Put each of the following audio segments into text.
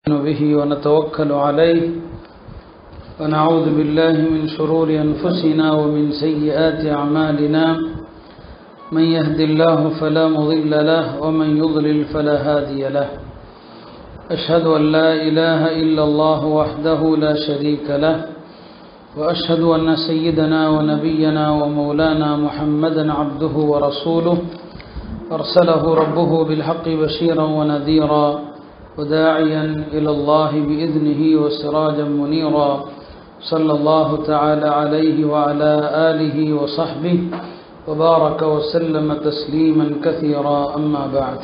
به ونتوكل عليه ونعوذ بالله من شرور أنفسنا ومن سيئات أعمالنا من يهد الله فلا مضل له ومن يضلل فلا هادي له أشهد أن لا إله إلا الله وحده لا شريك له وأشهد أن سيدنا ونبينا ومولانا محمدا عبده ورسوله أرسله ربه بالحق بشيرا ونذيرا وداعيا إلى الله بإذنه وسراجا منيرا صلى الله تعالى عليه وعلى آله وصحبه وبارك وسلم تسليما كثيرا أما بعد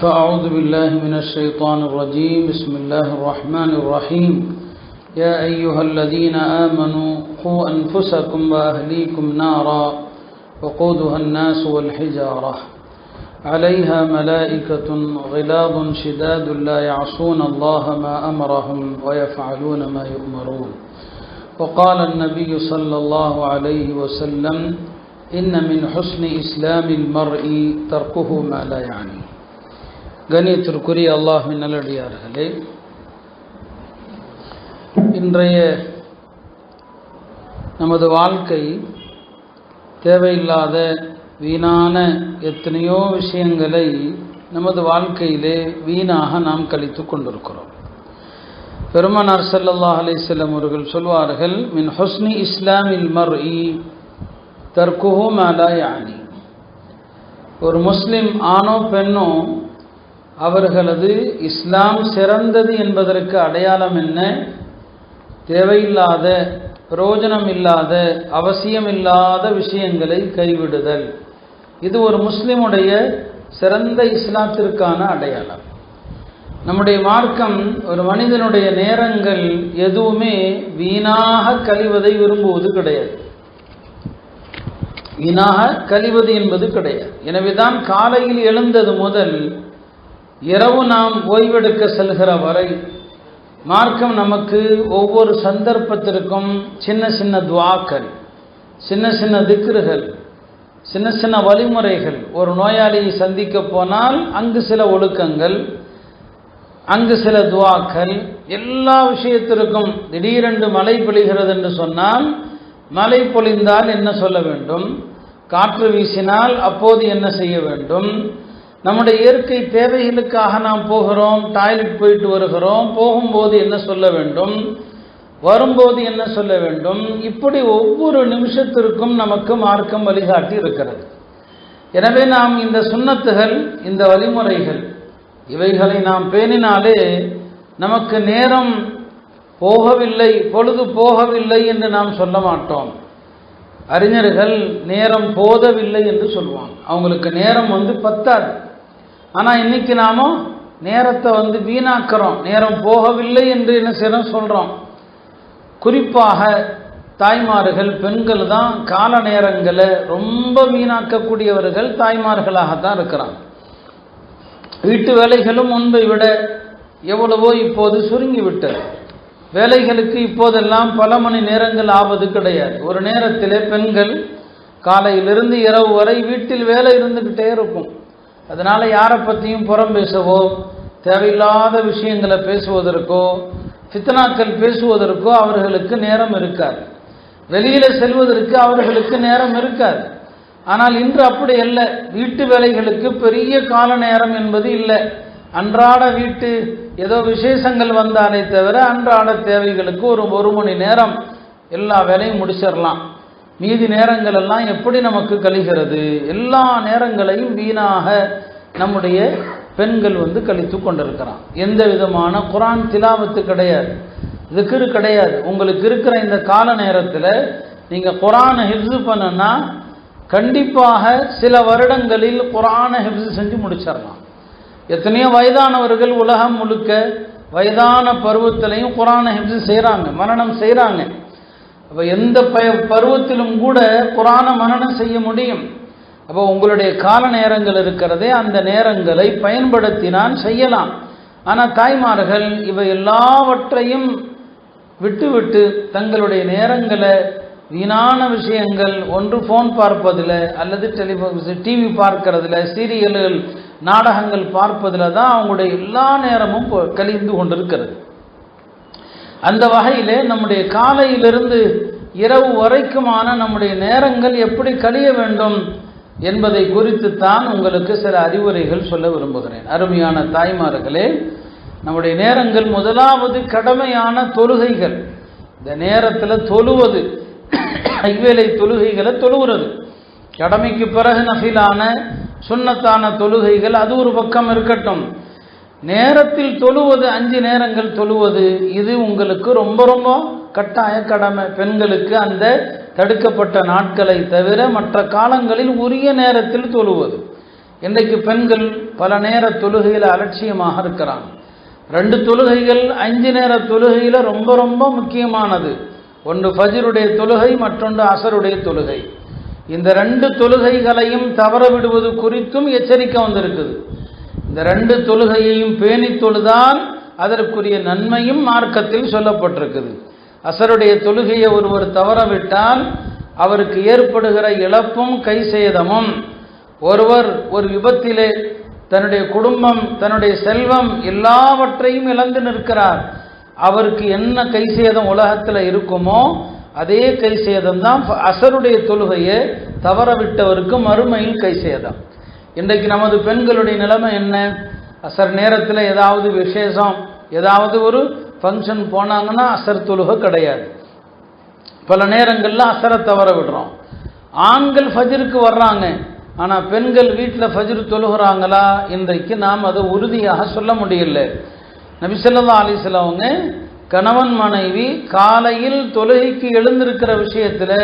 فأعوذ بالله من الشيطان الرجيم بسم الله الرحمن الرحيم يا أيها الذين آمنوا قوا أنفسكم وأهليكم نارا وقودها الناس والحجارة عليها ملائكة غلاظ شداد لا يعصون الله ما أمرهم ويفعلون ما يؤمرون وقال النبي صلى الله عليه وسلم إن من حسن إسلام المرء تركه ما لا يعني கண்ணியத்திற்குரிய அல்லாஹ்வின் நல்லடியார்களே, இன்றைய நமது வாழ்க்கை தேவையில்லாத வீணான எத்தனையோ விஷயங்களை நமது வாழ்க்கையிலே வீணாக நாம் கழித்து கொண்டிருக்கிறோம். பெருமானார் ஸல்லல்லாஹு அலைஹி வஸல்லம் அவர்கள் சொல்வார்கள், மின் ஹுஸ்னி இஸ்லாமில் மர்இ தர்குஹு மா லா யானி. ஒரு முஸ்லிம் ஆணோ பெண்ணோ அவர்களது இஸ்லாம் சிறந்தது என்பதற்கு அடையாளம் என்ன? தேவையில்லாத, பிரயோஜனம் இல்லாத, அவசியமில்லாத விஷயங்களை கைவிடுதல். இது ஒரு முஸ்லிமுடைய சிறந்த இஸ்லாத்திற்கான அடையாளம். நம்முடைய மார்க்கம் ஒரு மனிதனுடைய நேரங்கள் எதுவுமே வீணாக கழிவதை விரும்புவது கிடையாது. வீணாக கழிவது என்பது கிடையாது. எனவேதான் காலையில் எழுந்தது முதல் இரவு நாம் ஓய்வெடுக்க செல்கிற வரை மார்க்கம் நமக்கு ஒவ்வொரு சந்தர்ப்பத்திற்கும் சின்ன சின்ன துஆக்கள், சின்ன சின்ன திக்ருகள், சின்ன சின்ன வழிமுறைகள். ஒரு நோயாளியை சந்திக்க போனால் அங்கு சில ஒழுக்கங்கள், அங்கு சில துஆக்கள், எல்லா விஷயத்திற்கும். திடீரென்று மழை பொழிகிறது என்று சொன்னால் மழை பொழிந்தால் என்ன சொல்ல வேண்டும், காற்று வீசினால் அப்போது என்ன செய்ய வேண்டும், நம்முடைய இயற்கை தேவைகளுக்காக நாம் போகிறோம், டாய்லெட் போயிட்டு வருகிறோம், போகும்போது என்ன சொல்ல வேண்டும், வரும்போது என்ன சொல்ல வேண்டும், இப்படி ஒவ்வொரு நிமிஷத்திற்கும் நமக்கு மார்க்கம் வழிகாட்டி இருக்கிறது. எனவே நாம் இந்த சுன்னத்துகள், இந்த வழிமுறைகள், இவைகளை நாம் பேணினாலே நமக்கு நேரம் போகவில்லை, பொழுது போகவில்லை என்று நாம் சொல்ல மாட்டோம். அறிஞர்கள் நேரம் போதவில்லை என்று சொல்லுவாங்க. அவங்களுக்கு நேரம் பத்தாது. ஆனால் இன்னைக்கு நாம நேரத்தை வீணாக்கிறோம். நேரம் போகவில்லை என்று என்ன செய்யறோம் சொல்றோம். குறிப்பாக தாய்மார்கள், பெண்கள் தான் கால நேரங்களை ரொம்ப வீணாக்கக்கூடியவர்கள் தாய்மார்களாகத்தான் இருக்கிறாங்க. வீட்டு வேலைகளும் முன்பை விட எவ்வளவோ இப்போது சுருங்கி விட்டது. வேலைகளுக்கு இப்போதெல்லாம் பல மணி நேரங்கள் ஆவது கிடையாது. ஒரு நேரத்திலே பெண்கள் காலையிலிருந்து இரவு வரை வீட்டில் வேலை இருந்துக்கிட்டே இருக்கும். அதனால் யாரை பற்றியும் புறம் பேசவோ, தேவையில்லாத விஷயங்களை பேசுவதற்கோ, ஃபித்னாக்கள் பேசுவதற்கோ அவர்களுக்கு நேரம் இருக்காது. வெளியில் செல்வதற்கு அவர்களுக்கு நேரம் இருக்காது. ஆனால் இன்று அப்படி அல்ல. வீட்டு வேலைகளுக்கு பெரிய கால நேரம் என்பது இல்லை. அன்றாட வீட்டு ஏதோ விசேஷங்கள் வந்தாலே தவிர அன்றாட தேவைகளுக்கு ஒரு மணி நேரம் எல்லா வேலையும் முடிச்சிடலாம். மீதி நேரங்கள் எல்லாம் எப்படி நமக்கு கழிகிறது? எல்லா நேரங்களையும் வீணாக நம்முடைய பெண்கள் கழித்து கொண்டிருக்கிறான். எந்த விதமான குர்ஆன் திலாவத்து கிடையாது, திக்ரு கிடையாது. உங்களுக்கு இருக்கிற இந்த கால நேரத்தில் நீங்கள் குர்ஆனை ஹிஃப்ஸ் பண்ணனா கண்டிப்பாக சில வருடங்களில் குர்ஆனை ஹிஃப்ஸ் செஞ்சு முடிச்சிடலாம். எத்தனையோ வயதானவர்கள் உலகம் முழுக்க வயதான பருவத்திலையும் குர்ஆனை ஹிஃப்ஸ் செய்கிறாங்க, மனனம் செய்கிறாங்க. அப்போ எந்த பருவத்திலும் கூட குர்ஆனை மனனம் செய்ய முடியும். அப்போ உங்களுடைய கால நேரங்கள் இருக்கிறதே, அந்த நேரங்களை பயன்படுத்தினால் செய்யலாம். ஆனால் தாய்மார்கள் இவை எல்லாவற்றையும் விட்டுவிட்டு தங்களுடைய நேரங்களை வீணான விஷயங்கள், ஒன்று ஃபோன் பார்ப்பதில் அல்லது டிவி பார்க்கறதுல, சீரியல்கள் நாடகங்கள் பார்ப்பதில் தான் அவங்களுடைய எல்லா நேரமும் கழிந்து கொண்டிருக்கிறது. அந்த வகையிலே நம்முடைய காலையிலிருந்து இரவு வரைக்குமான நம்முடைய நேரங்கள் எப்படி கழிய வேண்டும் என்பதை குறித்து தான் உங்களுக்கு சில அறிவுரைகள் சொல்ல விரும்புகிறேன். அருமையான தாய்மார்களே, நம்முடைய நேரங்கள் முதலாவது கடமையான தொழுகைகள். இந்த நேரத்தில் தொழுவது, ஐவேளை தொழுகைகளை தொழுகிறது. கடமைக்கு பிறகு நஃபிலான சுன்னத்தான தொழுகைகள் அது ஒரு பக்கம் இருக்கட்டும். நேரத்தில் தொழுவது, 5 நேரங்கள் தொழுவது, இது உங்களுக்கு ரொம்ப ரொம்ப கட்டாய கடமை. பெண்களுக்கு அந்த தடுக்கப்பட்ட நாட்களை தவிர மற்ற காலங்களில் உரிய நேரத்தில் தொழுவது. இன்றைக்கு பெண்கள் பல நேர தொழுகையில் அலட்சியமாக இருக்கிறாங்க. 2 தொழுகைகள் 5 நேர தொழுகையில் ரொம்ப ரொம்ப முக்கியமானது. ஒன்று ஃபஜ்ருடைய தொழுகை, மற்றொன்று அசருடைய தொழுகை. இந்த 2 தொழுகைகளையும் தவற விடுவது குறித்தும் எச்சரிக்கை வந்திருக்குது. இந்த 2 தொழுகையையும் பேணி தொழுதால் அதற்குரிய நன்மையும் மார்க்கத்தில் சொல்லப்பட்டிருக்குது. அசருடைய தொழுகையை ஒருவர் தவறவிட்டால் அவருக்கு ஏற்படுகிற இழப்பும் கை சேதமும், ஒருவர் ஒரு விபத்திலே தன்னுடைய குடும்பம், தன்னுடைய செல்வம் எல்லாவற்றையும் இழந்து நிற்கிறார். அவருக்கு என்ன கை சேதம் உலகத்தில் இருக்குமோ அதே கை சேதம் தான் அசருடைய தொழுகையை தவறவிட்டவருக்கு மறுமையில் கை சேதம். இன்றைக்கு நமது பெண்களுடைய நிலைமை என்ன? அசர் நேரத்தில் ஏதாவது விசேஷம், ஏதாவது ஒரு ஃபங்க்ஷன் போனாங்கன்னா அசர் தொழுகை கிடையாது. பல நேரங்களில் அசரை தவற விடுறோம். ஆண்கள் ஃபஜ்ருக்கு வர்றாங்க, ஆனால் பெண்கள் வீட்டில் ஃபஜ்ரு தொழுகிறாங்களா? இன்றைக்கு நாம் அதை உறுதியாக சொல்ல முடியல. நபி ஸல்லல்லாஹு அலைஹி வஸல்லம் அவங்க கணவன் மனைவி காலையில் தொழுகைக்கு எழுந்திருக்கிற விஷயத்தில்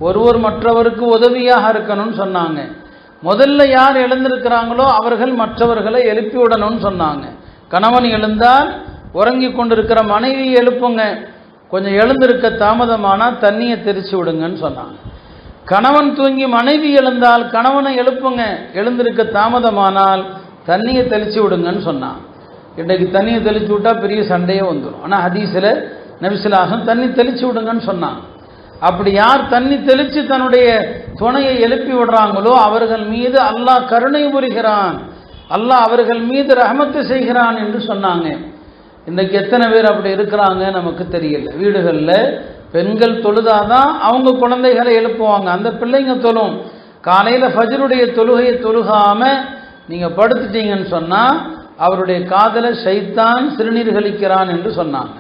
ஒருவர் மற்றவருக்கு உதவியாக இருக்கணும்னு சொன்னாங்க. முதல்ல யார் எழுந்திருக்கிறாங்களோ அவர்கள் மற்றவர்களை எழுப்பி விடணும்னு சொன்னாங்க. கணவன் எழுந்தால் உறங்கி கொண்டிருக்கிற மனைவி எழுப்புங்க, கொஞ்சம் எழுந்திருக்க தாமதமானால் தண்ணியை தெரிச்சு விடுங்கன்னு சொன்னாங்க. கணவன் தூங்கி மனைவி எழுந்தால் கணவனை எழுப்புங்க, எழுந்திருக்க தாமதமானால் தண்ணியை தெளிச்சு விடுங்கன்னு சொன்னாங்க. இன்றைக்கு தண்ணியை தெளிச்சு விட்டா பெரிய சண்டையே வந்துடும். ஆனால் ஹதீஸில் நபி ஸல்லல்லாஹு அலைஹி வஸல்லம் தண்ணி தெளிச்சு விடுங்கன்னு சொன்னாங்க. அப்படி யார் தண்ணி தெளித்து தன்னுடைய துணையை எழுப்பி விடுறாங்களோ அவர்கள் மீது அல்லாஹ் கருணை புரிகிறான், அல்லாஹ் அவர்கள் மீது ரஹமத்து செய்கிறான் என்று சொன்னாங்க. இன்றைக்கு எத்தனை பேர் அப்படி இருக்கிறாங்க நமக்கு தெரியல. வீடுகளில் பெண்கள் தொழுதாதான் அவங்க குழந்தைகளை எழுப்புவாங்க, அந்த பிள்ளைங்க தொழும். காலையில் ஃபஜ்ருடைய தொழுகையை தொழுகாமல் நீங்கள் படுத்துட்டீங்கன்னு சொன்னால் அவருடைய காதலை ஷைத்தான் சிறுநீர் கழிக்கிறான் என்று சொன்னாங்க.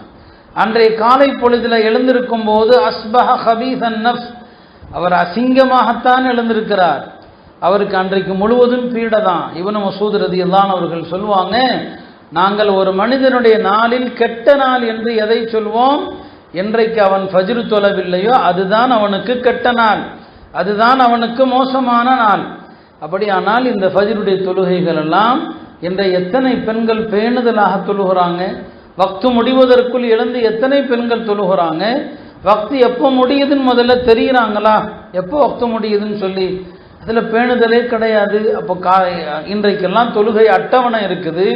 அன்றைய காலை பொழுதில் எழுந்திருக்கும் போது அஸ்பஹ ஹபீஸன் நஃப்ஸ், அவர் அசிங்கமாகத்தான் எழுந்திருக்கிறார். அவருக்கு அன்றைக்கு முழுவதும் பீடை தான். இப்னு மஸ்ஊத் ரலியல்லாஹு அன்ஹு அவர்கள் சொல்லுவாங்க, நாங்கள் ஒரு மனிதனுடைய நாளில் கெட்ட நாள் என்று எதை சொல்வோம்? என்றைக்கு அவன் ஃபஜ்ரு தொழவில்லையோ அதுதான் அவனுக்கு கெட்ட நாள், அதுதான் அவனுக்கு மோசமான நாள். அப்படியானால் இந்த ஃபஜ்ருடைய தொழுகைகள் எல்லாம் இன்றைய எத்தனை பெண்கள் பேணுதலாக தொழுகிறாங்க? வக்து முடிவதற்குள் எழுந்து எத்தனை பெண்கள் தொழுகிறாங்க? வக்து எப்போ முடியுதுன்னு முதல்ல தெரிகிறாங்களா? எப்போ வக்து முடியுதுன்னு சொல்லி அதில் பேணுதலே கிடையாது. அப்போ இன்றைக்கெல்லாம் தொழுகை அட்டவணை இருக்குது.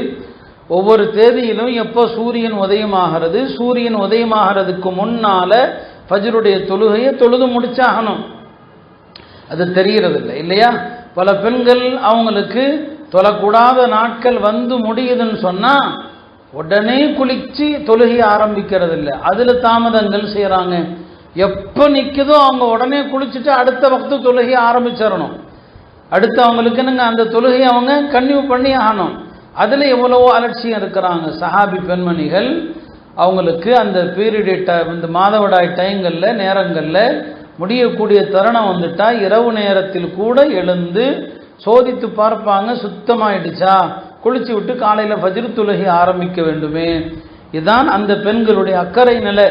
ஒவ்வொரு தேதியிலும் எப்போ சூரியன் உதயமாகிறது, சூரியன் உதயமாகிறதுக்கு முன்னால் ஃபஜ்ருடைய தொழுகையை தொழுது முடிச்சாகணும். அது தெரிகிறதில்லை இல்லையா? பல பெண்கள் அவங்களுக்கு தொழக்கூடாத நாட்கள் வந்து முடியுதுன்னு சொன்னால் உடனே குளிச்சு தொழுகை ஆரம்பிக்கிறது இல்லை, அதில் தாமதங்கள் செய்கிறாங்க. எப்போ நிற்குதோ அவங்க உடனே குளிச்சுட்டு அடுத்த வக்து தொழுகையை ஆரம்பிச்சிடணும். அடுத்து அவங்களுக்கு என்னங்க அந்த தொழுகையை அவங்க கன்டினியூ பண்ணி ஆகணும். அதில் எவ்வளவோ அலட்சியம் இருக்கிறாங்க. சஹாபி பெண்மணிகள் அவங்களுக்கு அந்த பீரியட் இந்த மாதவிடாய் டைங்களில் நேரங்களில் முடியக்கூடிய தருணம் வந்துட்டால் இரவு நேரத்தில் கூட எழுந்து சோதித்து பார்ப்பாங்க, சுத்தமாயிடுச்சா, குளிச்சு விட்டு காலையில் ஃபஜ்ரு தொழுகை ஆரம்பிக்க வேண்டுமே. இதுதான் அந்த பெண்களுடைய அக்கறை நிலை.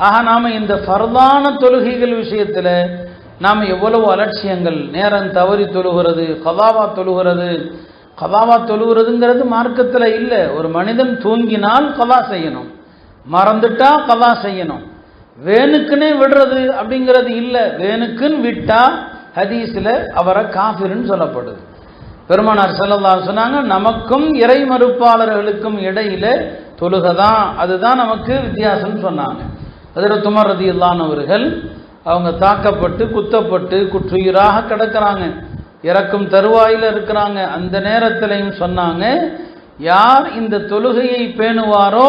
ஆக நாம் இந்த ஃபர்தான தொழுகைகள் விஷயத்தில் நாம் எவ்வளவு அலட்சியங்கள், நேரம் தவறி தொழுகிறது, கதாவா தொழுகிறது. கதாவா தொழுகிறதுங்கிறது மார்க்கத்தில் இல்லை. ஒரு மனிதன் தூங்கினால் கதா செய்யணும், மறந்துட்டா கதா செய்யணும். வேணுக்குன்னே விடுறது அப்படிங்கிறது இல்லை. வேணுக்குன்னு விட்டா ஹதீஸில் அவரை காஃபிர்னு சொல்லப்படுது. பெருமானார் ஸல்லல்லாஹு அலைஹி சொன்னாங்க, நமக்கும் இறை மறுப்பாளர்களுக்கும் இடையில தொழுகதான், அதுதான் நமக்கு வித்தியாசம் சொன்னாங்க. ஹஜ்ரத் உமர் ரலியல்லாஹு அன்ஹு அவர்கள் அவங்க தாக்கப்பட்டு குத்தப்பட்டு குற்றுயிராக கிடக்கிறாங்க, இறக்கும் தருவாயில் இருக்கிறாங்க. அந்த நேரத்திலையும் சொன்னாங்க, யார் இந்த தொழுகையை பேணுவாரோ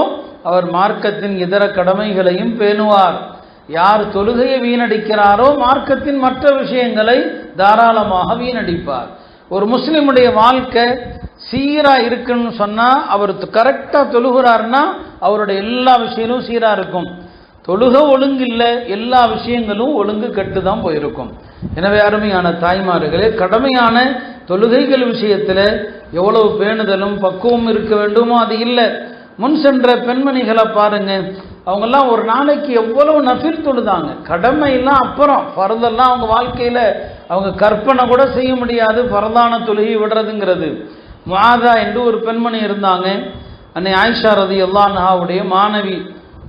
அவர் மார்க்கத்தின் இதர கடமைகளையும் பேணுவார், யார் தொழுகையை வீணடிக்கிறாரோ மார்க்கத்தின் மற்ற விஷயங்களை தாராளமாக வீணடிப்பார். ஒரு முஸ்லிமுடைய வாழ்க்கை சீரா இருக்குன்னு சொன்னா, அவர் கரெக்டா தொழுகிறாருன்னா அவருடைய எல்லா விஷயங்களும் சீரா இருக்கும். தொழுக ஒழுங்கு இல்லை, எல்லா விஷயங்களும் ஒழுங்கு கெட்டுதான் போயிருக்கும். எனவே அருமையான தாய்மார்களே, கடமையான தொழுகைகள் விஷயத்தில் எவ்வளவு பேணுதலும் பக்குவம் இருக்க வேண்டுமோ அது இல்லை. முன் சென்ற பெண்மணிகளை பாருங்க, அவங்கெல்லாம் ஒரு நாளைக்கு எவ்வளவு நஃபில் தொழுதாங்க. கடமையெல்லாம் அப்புறம், ஃபர்தெல்லாம் அவங்க வாழ்க்கையில அவங்க கற்பனை கூட செய்ய முடியாது ஃபர்தான தொழுகை விடுறதுங்கிறது. முஆதா என்று ஒரு பெண்மணி இருந்தாங்க. அன்னை ஆயிஷா ரலியல்லாஹு அன்ஹாவுடைய மாணவி.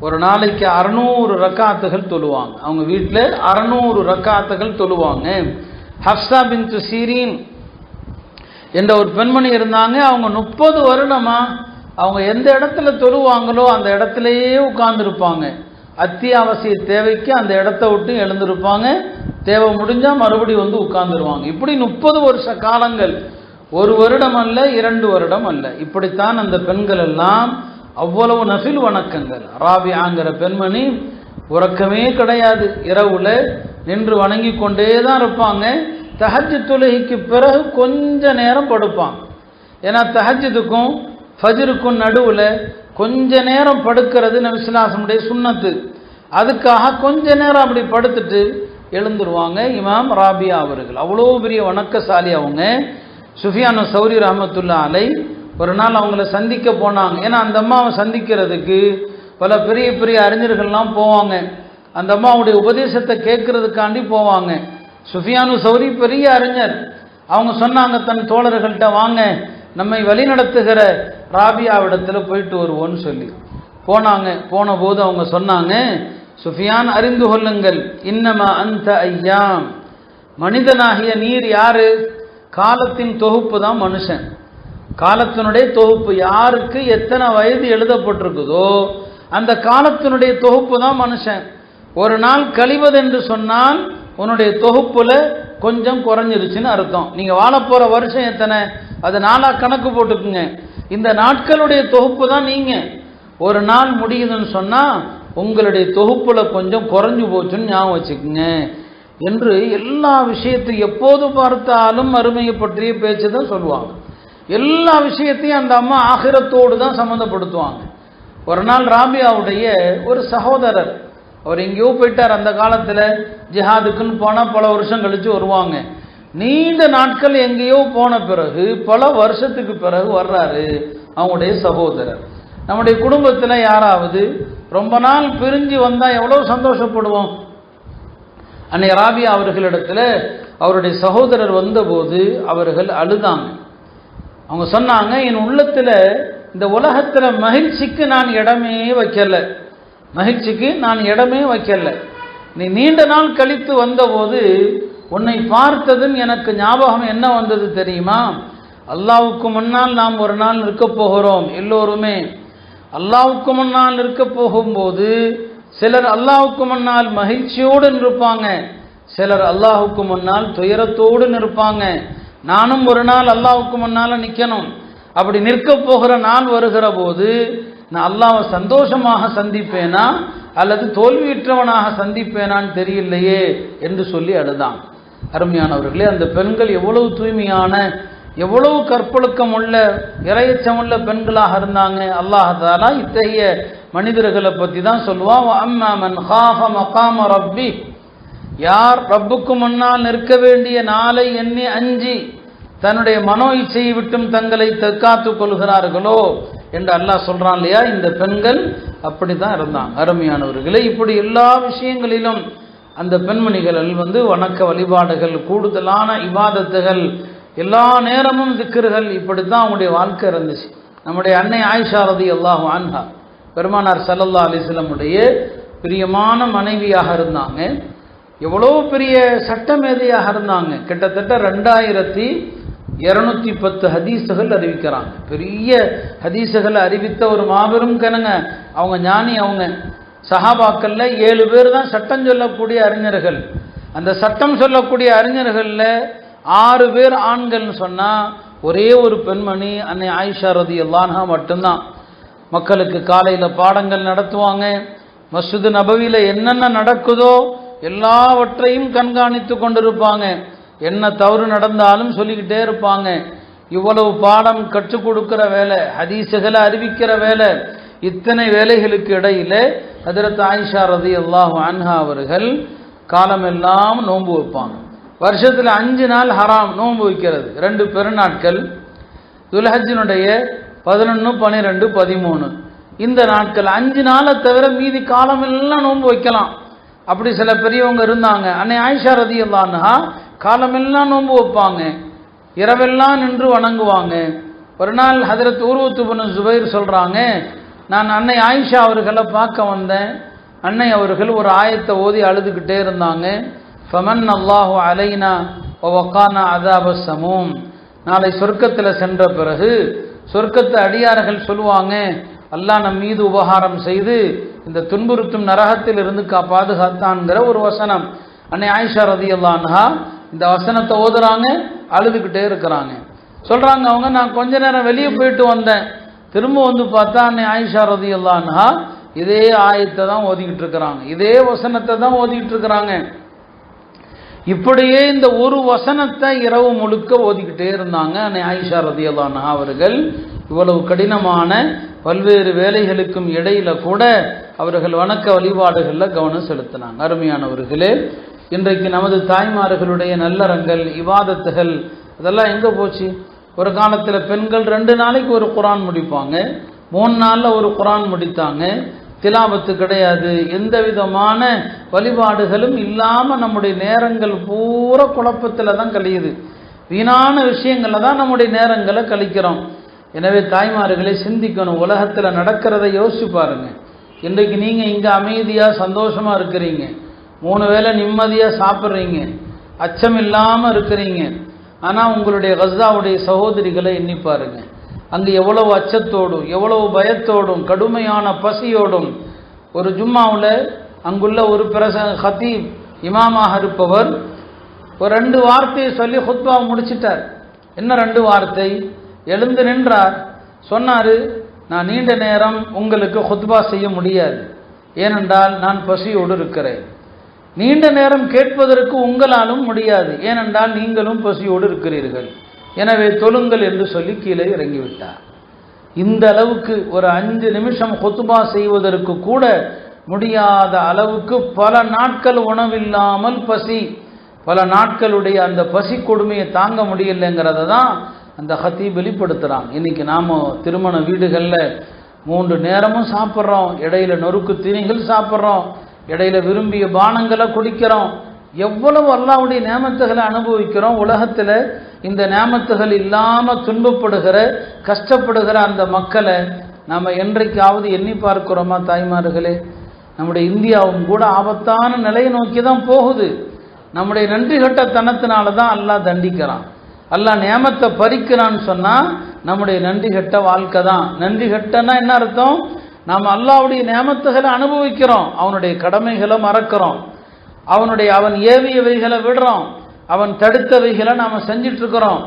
ஒரு நாளைக்கு 600 ரக்காத்துகள் தொழுவாங்க. அவங்க வீட்டில் 600 ரக்காத்துகள் தொழுவாங்க. ஹஃப்ஸா பின்த் சீரீன் என்ற ஒரு பெண்மணி இருந்தாங்க. அவங்க 30 வருடமா அவங்க எந்த இடத்துல தொழுவாங்களோ அந்த இடத்துலையே உட்கார்ந்துருப்பாங்க. அத்தியாவசிய தேவைக்கு அந்த இடத்த விட்டு எழுந்திருப்பாங்க, தேவை முடிஞ்சால் மறுபடியும் வந்து உட்கார்ந்துருவாங்க. இப்படி 30 வருஷ காலங்கள், 1 வருடம் அல்ல, 2 வருடம் அல்ல. இப்படித்தான் அந்த பெண்கள் எல்லாம் அவ்வளவு நஃபில் வணக்கங்கள். ராபியாங்கிற பெண்மணி உறக்கமே கிடையாது, இரவுல நின்று வணங்கி கொண்டே தான் இருப்பாங்க. தஹஜ்ஜுத் தொழுகைக்கு பிறகு கொஞ்ச நேரம் படுப்பாங்க. ஏன்னா தஹஜ்ஜுதுக்கும் ஃபஜ்ருக்கும் நடுவில் கொஞ்ச நேரம் படுக்கிறது நபி ஸல்லல்லாஹு அலைஹி வஸல்லம் சுன்னத்து. அதுக்காக கொஞ்ச நேரம் அப்படி படுத்துட்டு எழுந்துருவாங்க இமாம் ராபியா அவர்கள். அவ்வளோ பெரிய வணக்கசாலி அவங்க. சுஃபியான் சௌரி ரஹ்மத்துல்லாஹி அலைஹி ஒரு நாள் அவங்கள சந்திக்க போனாங்க. ஏன்னா அந்த அம்மாவை சந்திக்கிறதுக்கு பல பெரிய பெரிய அறிஞர்கள்லாம் போவாங்க. அந்த அம்மாவுடைய உபதேசத்தை கேட்கறதுக்காண்டி போவாங்க. சுஃபியானு சௌரி பெரிய அறிஞர். அவங்க சொன்னாங்க தன் தோழர்கள்ட்ட, வாங்க நம்மை வழிநடத்துகிற ராபியாவிடத்தில் போயிட்டு வருவோன்னு சொல்லி போனாங்க. போன போது அவங்க சொன்னாங்க, சுஃபியான் அறிந்து கொள்ளுங்கள், இன்னமா அந்த ஐயாம், மனிதனாகிய நீர் யாரு? காலத்தின் தொகுப்பு தான் மனுஷன். காலத்தினுடைய தொகுப்பு, யாருக்கு எத்தனை வயது எழுதப்பட்டிருக்குதோ அந்த காலத்தினுடைய தொகுப்பு தான் மனுஷன். ஒரு நாள் கழிவது என்று சொன்னால் உன்னுடைய தொகுப்புல கொஞ்சம் குறைஞ்சிருச்சுன்னு அர்த்தம். நீங்க வாழ போற வருஷம் எத்தனை, அது நாளா கணக்கு போட்டுக்குங்க. இந்த நாட்களுடைய தொகுப்பு தான் நீங்க. ஒரு நாள் முடியுதுன்னு சொன்னா உங்களுடைய தொகுப்புல கொஞ்சம் குறைஞ்சு போச்சுன்னு ஞாபகம் வச்சுக்குங்க என்று எல்லா விஷயத்தையும் எப்போது பார்த்தாலும் அருமையை பற்றிய பேச்சு தான் சொல்லுவாங்க. எல்லா விஷயத்தையும் அந்த அம்மா ஆகிரத்தோடு தான் சம்மந்தப்படுத்துவாங்க. ஒரு நாள் ராபியாவுடைய ஒரு சகோதரர், அவர் எங்கேயோ போயிட்டார். அந்த காலத்தில் ஜிஹாதுக்குன்னு போனால் பல வருஷம் கழித்து வருவாங்க. நீண்ட நாட்கள் எங்கேயோ போன பிறகு பல வருஷத்துக்கு பிறகு வர்றாரு அவங்களுடைய சகோதரர். நம்முடைய குடும்பத்தில் யாராவது ரொம்ப நாள் பிரிஞ்சு வந்தால் எவ்வளோ சந்தோஷப்படுவோம். அன்னை ராபியா அவர்களிடத்தில் அவருடைய சகோதரர் வந்தபோது அவர்கள் அழுதாங்க. அவங்க சொன்னாங்க, என் உள்ளத்தில் இந்த உலகத்தில் மகிழ்ச்சிக்கு நான் இடமே வைக்கல, மகிழ்ச்சிக்கு நான் இடமே வைக்கல. நீ நீண்ட நாள் கழித்து வந்தபோது உன்னை பார்த்ததும் எனக்கு ஞாபகம் என்ன வந்தது தெரியுமா? அல்லாஹ்வுக்கு முன்னால் நாம் ஒரு நாள் இருக்க போகிறோம். எல்லோருமே அல்லாஹ்வுக்கு முன்னால் இருக்க போகும்போது சிலர் அல்லாஹ்வுக்கு முன்னால் மகிழ்ச்சியோடு நிற்பாங்க, சிலர் அல்லாஹ்வுக்கு முன்னால் துயரத்தோடு நிற்பாங்க. நானும் ஒரு நாள் அல்லாஹ்வுக்கு முன்னால் நிற்கணும். அப்படி நிற்க போகிற நாள் வருகிற போது நான் அல்லாஹ்வை சந்தோஷமாக சந்திப்பேனா அல்லது தோல்வியுற்றவனாக சந்திப்பேனான்னு தெரியலையே என்று சொல்லி அழுதான். அருமையானவர்களே, அந்த பெண்கள் எவ்வளவு தூய்மையான, எவ்வளவு கற்பொழுக்கம் உள்ள, இறையச்சமுள்ள பெண்களாக இருந்தாங்க. அல்லாஹ் தஆலா இத்தகைய மனிதர்களை பற்றி தான் சொல்லுவான், அம்மா மன் காஃப மகாம ரப்பி, யார் ரப்புக்கு முன்னால் நிற்க வேண்டிய நாளை எண்ணி அஞ்சி தன்னுடைய மனோ இச்சையை விட்டும் தங்களை தற்காத்துக் கொள்கிறார்களோ என்று அல்லாஹ் சொல்றான் இல்லையா. இந்த பெண்கள் அப்படித்தான் இருந்தாங்க. அருமையானவர்களே, இப்படி எல்லா விஷயங்களிலும் அந்த பெண்மணிகள் வணக்க வழிபாடுகள், கூடுதலான இபாதத்துகள், எல்லா நேரமும் திக்ருகள், இப்படித்தான் அவங்களுடைய வாழ்க்கை இருந்துச்சு. நம்முடைய அன்னை ஆயிஷா ரலியல்லாஹு அன்ஹா பெருமானார் ஸல்லல்லாஹு அலைஹி வஸல்லம் உடைய பிரியமான மனைவியாக இருந்தாங்க. எவ்வளோ பெரிய சட்டமேதையாக இருந்தாங்க. கிட்டத்தட்ட 2210 ஹதீஸுகள் அறிவிக்கிறாங்க. பெரிய ஹதீஸுகளை அறிவித்த ஒரு மாபெரும் கணங்க அவங்க, ஞானி அவங்க. சஹாபாக்கள்ல 7 பேர் தான் சட்டம் சொல்லக்கூடிய அறிஞர்கள். அந்த சட்டம் சொல்லக்கூடிய அறிஞர்கள்ல 6 பேர் ஆண்கள்னு சொன்னா ஒரே ஒரு பெண்மணி அன்னை ஆயிஷா ரலியல்லாஹு அன்ஹா மட்டும்தான். மக்களுக்கு காலையில பாடங்கள் நடத்துவாங்க. மஸ்ஜித் நபவியில என்னென்ன நடக்குதோ எல்லாவற்றையும் கண்காணித்து கொண்டிருப்பாங்க. என்ன தவறு நடந்தாலும் சொல்லிக்கிட்டே இருப்பாங்க. இவ்வளவு பாடம் கற்றுக் கொடுக்கிற வேலை, ஹதீஸுகளை அறிவிக்கிற வேலை, இத்தனை வேலைகளுக்கு இடையில ஹஜ்ரத் ஆயிஷா ரலியல்லாஹு அன்ஹா அவர்கள் காலமெல்லாம் நோன்பு வைப்பாங்க. வருஷத்துல 5 நாள் ஹராம் நோன்பு வைக்கிறது. 2 பெருநாட்கள், துல்ஹஜ்ஜினுடைய 11, 12, 13 இந்த நாட்கள் 5 நாளை தவிர மீதி காலமெல்லாம் நோன்பு வைக்கலாம். அப்படி சில பெரியவங்க இருந்தாங்க. அன்னை ஆயிஷா ரலியல்லாஹு அன்ஹா காலமெல்லாம் நோன்பு வைப்பாங்க, இரவெல்லாம் நின்று வணங்குவாங்க. ஒரு நாள் ஹஜ்ரத் உர்வத் இப்னு ஜுபைர் சொல்றாங்க, நான் அன்னை ஆயிஷா அவர்களை பார்க்க வந்தேன். அன்னை அவர்கள் ஒரு ஆயத்தை ஓதி அழுதுகிட்டே இருந்தாங்க. ஃபமன் அல்லாஹு அலைனா வகானா அஸாபஸ் ஸமூம். நாளை சொர்க்கத்தில் சென்ற பிறகு சொர்க்கத்து அடியார்கள் சொல்லுவாங்க, அல்லாஹ் நம் மீது உபகாரம் செய்து இந்த துன்புறுத்தும் நரகத்தில் இருந்து பாதுகாத்தான்ங்கிற ஒரு வசனம். அன்னை ஆயிஷா ரலியல்லாஹு அன்ஹா இந்த வசனத்தை ஓதுறாங்க, அழுதுகிட்டே இருக்கிறாங்க. சொல்றாங்க அவங்க, நான் கொஞ்ச நேரம் வெளியே போயிட்டு வந்தேன், திரும்ப வந்து பார்த்தா அன்னை ஆயிஷா ரலியல்லாஹு அன்ஹா இதே ஆயத்தை தான் ஓதிக்கிட்டு இருக்கிறாங்க, இதே வசனத்தை தான் ஓதிக்கிட்டு இருக்கிறாங்க. இப்படியே இந்த ஒரு வசனத்தை இரவு முழுக்க ஓதிக்கிட்டே இருந்தாங்க அன்னை ஆயிஷா ரலியல்லாஹு அன்ஹா அவர்கள். இவ்வளவு கடினமான பல்வேறு வேலைகளுக்கும் இடையில கூட அவர்கள் வணக்க வழிபாடுகளில் கவனம் செலுத்தினாங்க. அருமையானவர்களே, இன்றைக்கு நமது தாய்மார்களுடைய நல்லறங்கள், இபாதத்துகள் அதெல்லாம் எங்கே போச்சு? ஒரு காலத்தில் பெண்கள் 2 நாளைக்கு ஒரு குரான் முடிப்பாங்க, 3 நாளில் ஒரு குரான் முடித்தாங்க. திலாவத்து கிடையாது, எந்த விதமான வழிபாடுகளும் இல்லாமல் நம்முடைய நேரங்கள் பூரா குழப்பத்தில் தான் கழியுது. வீணான விஷயங்களில் தான் நம்முடைய நேரங்களை கழிக்கிறோம். எனவே தாய்மார்களை சிந்திக்கணும். உலகத்தில் நடக்கிறத யோசிச்சு பாருங்க. இன்றைக்கு நீங்கள் இங்கே அமைதியாக சந்தோஷமாக இருக்கிறீங்க, 3 வேளை நிம்மதியாக சாப்பிட்றீங்க, அச்சம் இல்லாமல் இருக்கிறீங்க. ஆனால் உங்களுடைய கஸாவுடைய சகோதரிகளை எண்ணி பாருங்க. அங்கு எவ்வளவு அச்சத்தோடும் எவ்வளவு பயத்தோடும் கடுமையான பசியோடும். ஒரு ஜும்மாவில் அங்குள்ள ஒரு ஹத்தீப் இமாமாக இருப்பவர் ஒரு 2 வார்த்தையை சொல்லி ஹுத்பா முடிச்சிட்டார். என்ன 2 வார்த்தை? எழுந்து நின்றார், சொன்னார், நான் நீண்ட நேரம் உங்களுக்கு ஹுத்பா செய்ய முடியாது, ஏனென்றால் நான் பசியோடு இருக்கிறேன். நீண்ட நேரம் கேட்பதற்கு உங்களாலும் முடியாது, ஏனென்றால் நீங்களும் பசியோடு இருக்கிறீர்கள். எனவே தொழுங்கள் என்று சொல்லி கீழே இறங்கிவிட்டார். இந்த அளவுக்கு ஒரு 5 நிமிஷம் ஹுத்பா செய்வதற்கு கூட முடியாத அளவுக்கு பல நாட்கள் உணவில்லாமல் பசி, பல நாட்களுடைய அந்த பசி கொடுமையை தாங்க முடியலைங்கிறத தான் அந்த ஹத்தீப் வெளிப்படுத்துகிறாங்க. இன்னைக்கு நாம் திருமண வீடுகளில் 3 நேரமும் சாப்பிட்றோம், இடையில நொறுக்கு தீனிகள் சாப்பிட்றோம், இடையில விரும்பிய பானங்களை குடிக்கிறோம். எவ்வளவு அல்லாஹ்வுடைய நேமத்துகளை அனுபவிக்கிறோம். உலகத்தில் இந்த நேமத்துகள் இல்லாமல் துன்பப்படுகிற கஷ்டப்படுகிற அந்த மக்களை நாம் என்றைக்காவது எண்ணி பார்க்கிறோமா தாய்மார்களே? நம்முடைய இந்தியாவும் கூட ஆபத்தான நிலையை நோக்கி தான் போகுது. நம்முடைய நன்றி கட்டத்தனத்தினால தான் அல்லாஹ் தண்டிக்கிறான். அல்லாஹ் நேமத்தை பறிக்கிறான்னு சொன்னால் நம்முடைய நன்றி கட்ட வாழ்க்கை தான். நன்றி கட்டன்னா என்ன அர்த்தம்? நாம் அல்லாஹ்வுடைய நேமத்துகளை அனுபவிக்கிறோம், அவனுடைய கடமைகளை மறக்கிறோம், அவன் ஏவியவைகளை விடுறோம், அவன் தடுத்தவைகளை நாம் செஞ்சிட்டு இருக்கிறோம்.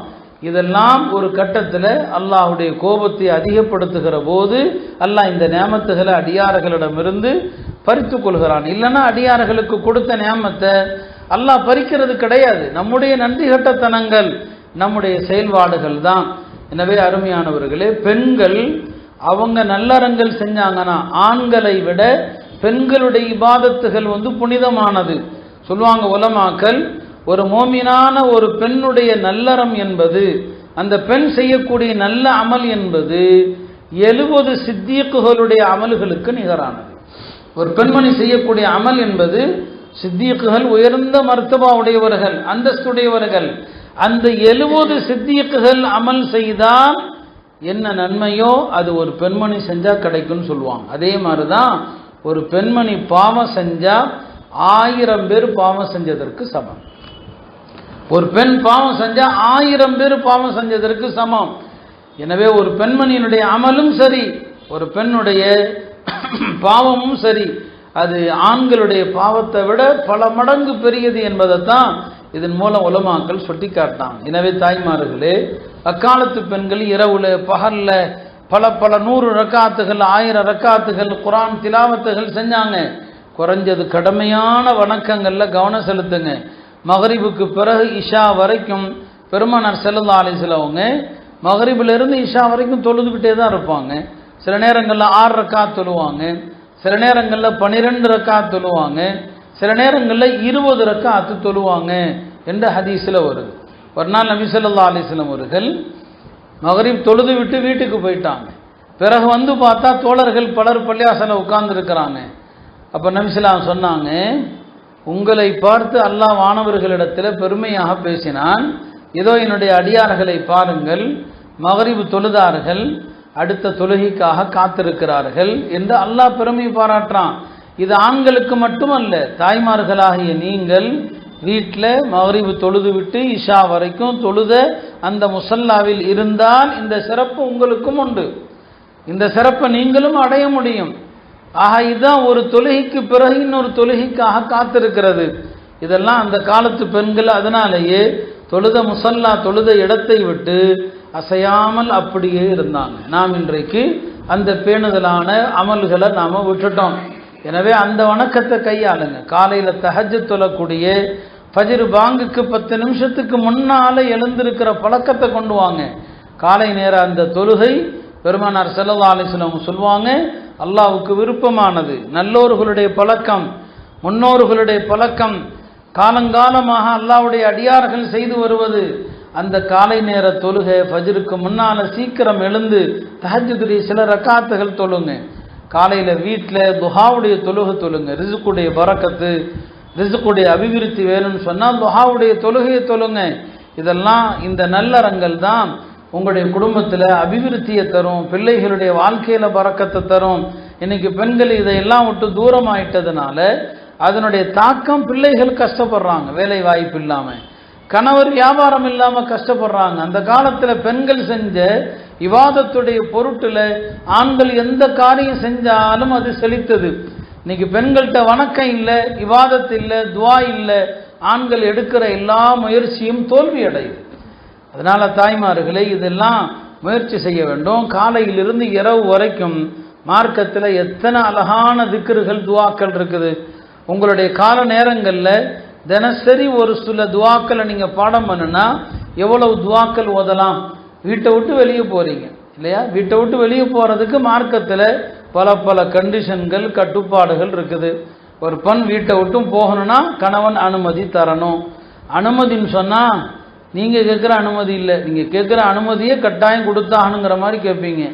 இதெல்லாம் ஒரு கட்டத்தில் அல்லாஹ்வுடைய கோபத்தை அதிகப்படுத்துகிற போது அல்லாஹ் இந்த நேமத்துகளை அடியார்களிடமிருந்து பறித்து கொள்கிறான். இல்லைன்னா அடியார்களுக்கு கொடுத்த நேமத்தை அல்லாஹ் பறிக்கிறது கிடையாது. நம்முடைய நன்றி கட்டத்தனங்கள், நம்முடைய செயல்பாடுகள் தான். எனவே அருமையானவர்களே, பெண்கள் அவங்க நல்லறங்கள் செஞ்சாங்கன்னா ஆண்களை விட பெண்களுடைய இபாதத்துகள் புனிதமானது. சொல்லுவாங்க உலமாக்கள், ஒரு மோமினான ஒரு பெண்ணுடைய நல்லறம் என்பது, அந்த பெண் செய்யக்கூடிய நல்ல அமல் என்பது 70 சித்தீக்குகளுடைய அமல்களுக்கு நிகரானது. ஒரு பெண்மணி செய்யக்கூடிய அமல் என்பது, சித்தீக்குகள் உயர்ந்த மர்த்தபா உடையவர்கள், அந்தஸ்துடையவர்கள், அந்த 70 சித்தீக்குகள் அமல் செய்தால் என்ன நன்மையோ அது ஒரு பெண்மணி செஞ்சா கிடைக்கும்னு சொல்லுவாங்க. அதே மாதிரிதான் ஒரு பெண்மணி பாவம் செஞ்சா 1000 பேர் பாவம் செஞ்சதற்கு சமம். ஒரு பெண் பாவம் செஞ்சா 1000 பேர் பாவம் செஞ்சதற்கு சமம். எனவே ஒரு பெண்மணியினுடைய அமலும் சரி, ஒரு பெண்ணுடைய பாவமும் சரி, அது ஆண்களுடைய பாவத்தை விட பல மடங்கு பெரியது என்பதைத்தான் இதன் மூலம் உலமாக்கள் சுட்டி காட்டாங்க. எனவே தாய்மார்களே, அக்காலத்து பெண்கள் இரவுல பகல்ல பல பல 100 ரக்காத்துகள் 1000 ரக்காத்துகள் குர்ஆன் திலாவத்துகள் செஞ்சாங்க. குறைஞ்சது கடமையான வணக்கங்கள்ல கவனம் செலுத்துங்க. மகரிபுக்கு பிறகு இஷா வரைக்கும் பெருமானார் ஸல்லல்லாஹு அலைஹி வஸல்லம் அவங்க மகரிபிலிருந்து இஷா வரைக்கும் தொழுதுகிட்டே தான் இருப்பாங்க. சில நேரங்களில் 6 ரக்காத் தொழுவாங்க, சில நேரங்களில் 12 ரக்காத் தொழுவாங்க, சில நேரங்களில் 20 ரக்காத்து தொழுவாங்க என்ற ஹதீஸில் வருது. ஒரு நாள் நபி ஸல்லல்லாஹு அலைஹி வஸல்லம் அவர்கள் மகரிப் தொழுது விட்டு வீட்டுக்கு போயிட்டாங்க. பிறகு வந்து பார்த்தா தோழர்கள் பலர் பள்ளியாசல உட்கார்ந்துருக்கிறாங்க. அப்போ நபி ஸல்லல்லாஹு அலைஹி வஸல்லம் சொன்னாங்க, உங்களை பார்த்து அல்லாஹ் வானவர்களிடத்தில் பெருமையாக பேசினான். இதோ என்னுடைய அடியார்களை பாருங்கள், மகரிபு தொழுதார்கள், அடுத்த தொழுகைக்காக காத்திருக்கிறார்கள் என்று அல்லாஹ் பெருமை பாராட்டுறான். இது ஆண்களுக்கு மட்டுமல்ல, தாய்மார்களாகிய நீங்கள் வீட்டில் மகரிபு தொழுது விட்டு இஷா வரைக்கும் தொழுத அந்த முசல்லாவில் இருந்தால் இந்த சிறப்பு உங்களுக்கும் உண்டு. இந்த சிறப்பை நீங்களும் அடைய முடியும். ஆக இதுதான் ஒரு தொழுகைக்கு பிறகு இன்னொரு தொழுகைக்காக காத்திருக்கிறது. இதெல்லாம் அந்த காலத்து பெண்கள் அதனாலேயே தொழுத முசல்லா தொழுத இடத்தை விட்டு அசையாமல் அப்படியே இருந்தாங்க. நாம் இன்றைக்கு அந்த பேணுதலான அமல்களை நாம் விட்டுட்டோம். எனவே அந்த வணக்கத்தை கையாளுங்க. காலையில் தஹஜ்ஜுத் தொழக்கூடிய ஃபஜ்ர் பாங்குக்கு 10 நிமிஷத்துக்கு முன்னால் எழுந்திருக்கிற பழக்கத்தை கொண்டு வாங்க. காலை நேர அந்த தொழுகை பெருமானார் ஸல்லல்லாஹு அலைஹி வஸல்லம் சொல்லுவாங்க, அல்லாஹ்வுக்கு விருப்பமானது, நல்லோர்களுடைய பழக்கம், முன்னோர்களுடைய பழக்கம், காலங்காலமாக அல்லாஹ்வுடைய அடியார்கள் செய்து வருவது. அந்த காலை நேர தொழுகை ஃபஜ்ருக்கு முன்னால் சீக்கிரம் எழுந்து தஹஜ்ஜுடைய சில ரக்காத்துகள் தொழுங்க. காலையில் வீட்டில் துஹாவுடைய தொழுகை தொழுங்க. ரிசுக்குடைய பரக்கத்து, ரிசுக்குடைய அபிவிருத்தி வேணும்னு சொன்னால் துஹாவுடைய தொழுகையை தொழுங்க. இதெல்லாம் இந்த நல்லறங்கள் தான் உங்களுடைய குடும்பத்தில் அபிவிருத்தியை தரும், பிள்ளைகளுடைய வாழ்க்கையில் பரக்கத்தை தரும். இன்னைக்கு பெண்கள் இதையெல்லாம் விட்டு தூரமாயிட்டதுனால அதனுடைய தாக்கம் பிள்ளைகள் கஷ்டப்படுறாங்க, வேலை வாய்ப்பு இல்லாமல், கணவர் வியாபாரம் இல்லாமல் கஷ்டப்படுறாங்க. அந்த காலத்தில் பெண்கள் செஞ்ச இவாதத்துடைய பொருட்டில் ஆண்கள் எந்த காரியம் செஞ்சாலும் அது செழித்தது. இன்னைக்கு பெண்கள்கிட்ட வணக்கம் இல்லை, இவாதத்து இல்லை, துவா இல்லை, ஆண்கள் எடுக்கிற எல்லா முயற்சியும் தோல்வி அடையுது. அதனால தாய்மார்களை இதெல்லாம் முயற்சி செய்ய வேண்டும். காலையிலிருந்து இரவு வரைக்கும் மார்க்கத்தில் எத்தனை அழகான திக்ருகள் துவாக்கள் இருக்குது. உங்களுடைய கால நேரங்களில் தினசரி ஒரு சில துவாக்களை நீங்கள் பாடம் பண்ணுனா எவ்வளவு துவாக்கள் ஓதலாம். வீட்டை விட்டு வெளியே போகிறீங்க இல்லையா, வீட்டை விட்டு வெளியே போகிறதுக்கு மார்க்கத்தில் பல பல கண்டிஷன்கள் கட்டுப்பாடுகள் இருக்குது. ஒரு பெண் வீட்டை விட்டும் போகணும்னா கணவன் அனுமதி தரணும். அனுமதின்னு சொன்னால் நீங்கள் கேட்குற அனுமதி இல்லை, நீங்கள் கேட்குற அனுமதியே கட்டாயம் கொடுத்தாகணுங்கிற மாதிரி கேட்பீங்க.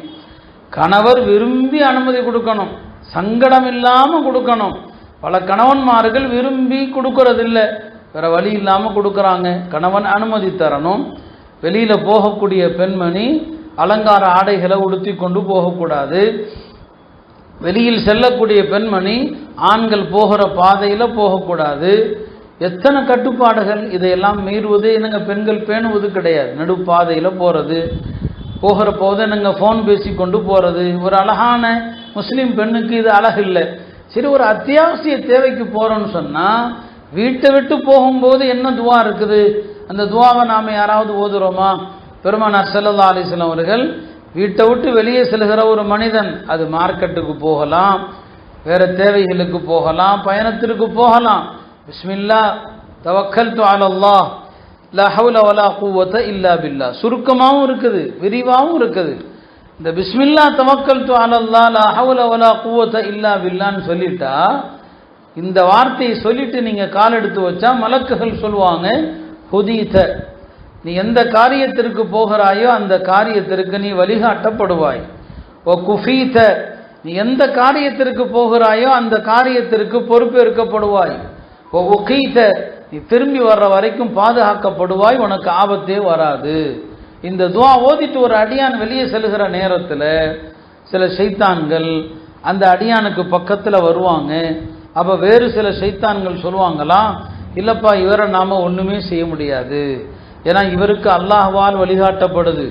கணவர் விரும்பி அனுமதி கொடுக்கணும், சங்கடம் இல்லாமல் கொடுக்கணும். பல கணவன்மார்கள் விரும்பி கொடுக்கறதில்லை, வேற வழி இல்லாமல் கொடுக்குறாங்க. கணவன் அனுமதி தரணும். வெளியில் போகக்கூடிய பெண்மணி அலங்கார ஆடைகளை உடுத்தி கொண்டு போகக்கூடாது. வெளியில் செல்லக்கூடிய பெண்மணி ஆண்கள் போகிற பாதையில் போகக்கூடாது. எத்தனை கட்டுப்பாடுகள், இதையெல்லாம் மீறுவது என்னங்க பெண்கள் பேணுவது கிடையாது. நடுப்பாதையில் போகிறது, போகிற போது என்னங்க ஃபோன் பேசி கொண்டு போகிறது. ஒரு அழகான முஸ்லீம் பெண்ணுக்கு இது அழகு இல்லை. சரி, ஒரு அத்தியாவசிய தேவைக்கு போகிறோன்னு சொன்னால் வீட்டை விட்டு போகும்போது என்ன துவா இருக்குது, அந்த துவாவை நாம் யாராவது ஓதுறோமா? பெருமானார் ஸல்லல்லாஹு அலைஹி வஸல்லம் அவர்கள் வீட்டை விட்டு வெளியே செல்கிற ஒரு மனிதன், அது மார்க்கெட்டுக்கு போகலாம், வேறு தேவைகளுக்கு போகலாம், பயணத்திற்கு போகலாம், பிஸ்மில்லா தவக்கல்து அலல்லாஹ் லா ஹவ்ல வலா குவத இல்லா பில்லா, சுருக்கமாகவும் இருக்குது விரிவாகவும் இருக்குது. இந்த பிஸ்மில்லா தவக்கல்து அலல்லாஹ் லா ஹவ்ல வலா குவத இல்லா பில்லான்னு சொல்லிட்டா, இந்த வார்த்தையை சொல்லிட்டு நீங்கள் கால் எடுத்து வச்சா மலக்குகள் சொல்லுவாங்க, ஹுதீத, நீ எந்த காரியத்திற்கு போகிறாயோ அந்த காரியத்திற்கு நீ வழிகாட்டப்படுவாய். ஓ குஃபீத, நீ எந்த காரியத்திற்கு போகிறாயோ அந்த காரியத்திற்கு பொறுப்பேற்கப்படுவாய். ஓ உகீத, நீ திரும்பி வர்ற வரைக்கும் பாதுகாக்கப்படுவாய், உனக்கு ஆபத்தே வராது. இந்த துவா ஓதிட்டு ஒரு அடியான் வெளியே செல்கிற நேரத்தில் சில ஷைத்தான்கள் அந்த அடியானுக்கு பக்கத்தில் வருவாங்க. அப்போ வேறு சில ஷைத்தான்கள் சொல்லுவாங்களாம், இல்லைப்பா இவரை நாம் ஒன்றுமே செய்ய முடியாது, ஏன்னா இவருக்கு அல்லாஹ்வால் வழிகாட்டப்படுது,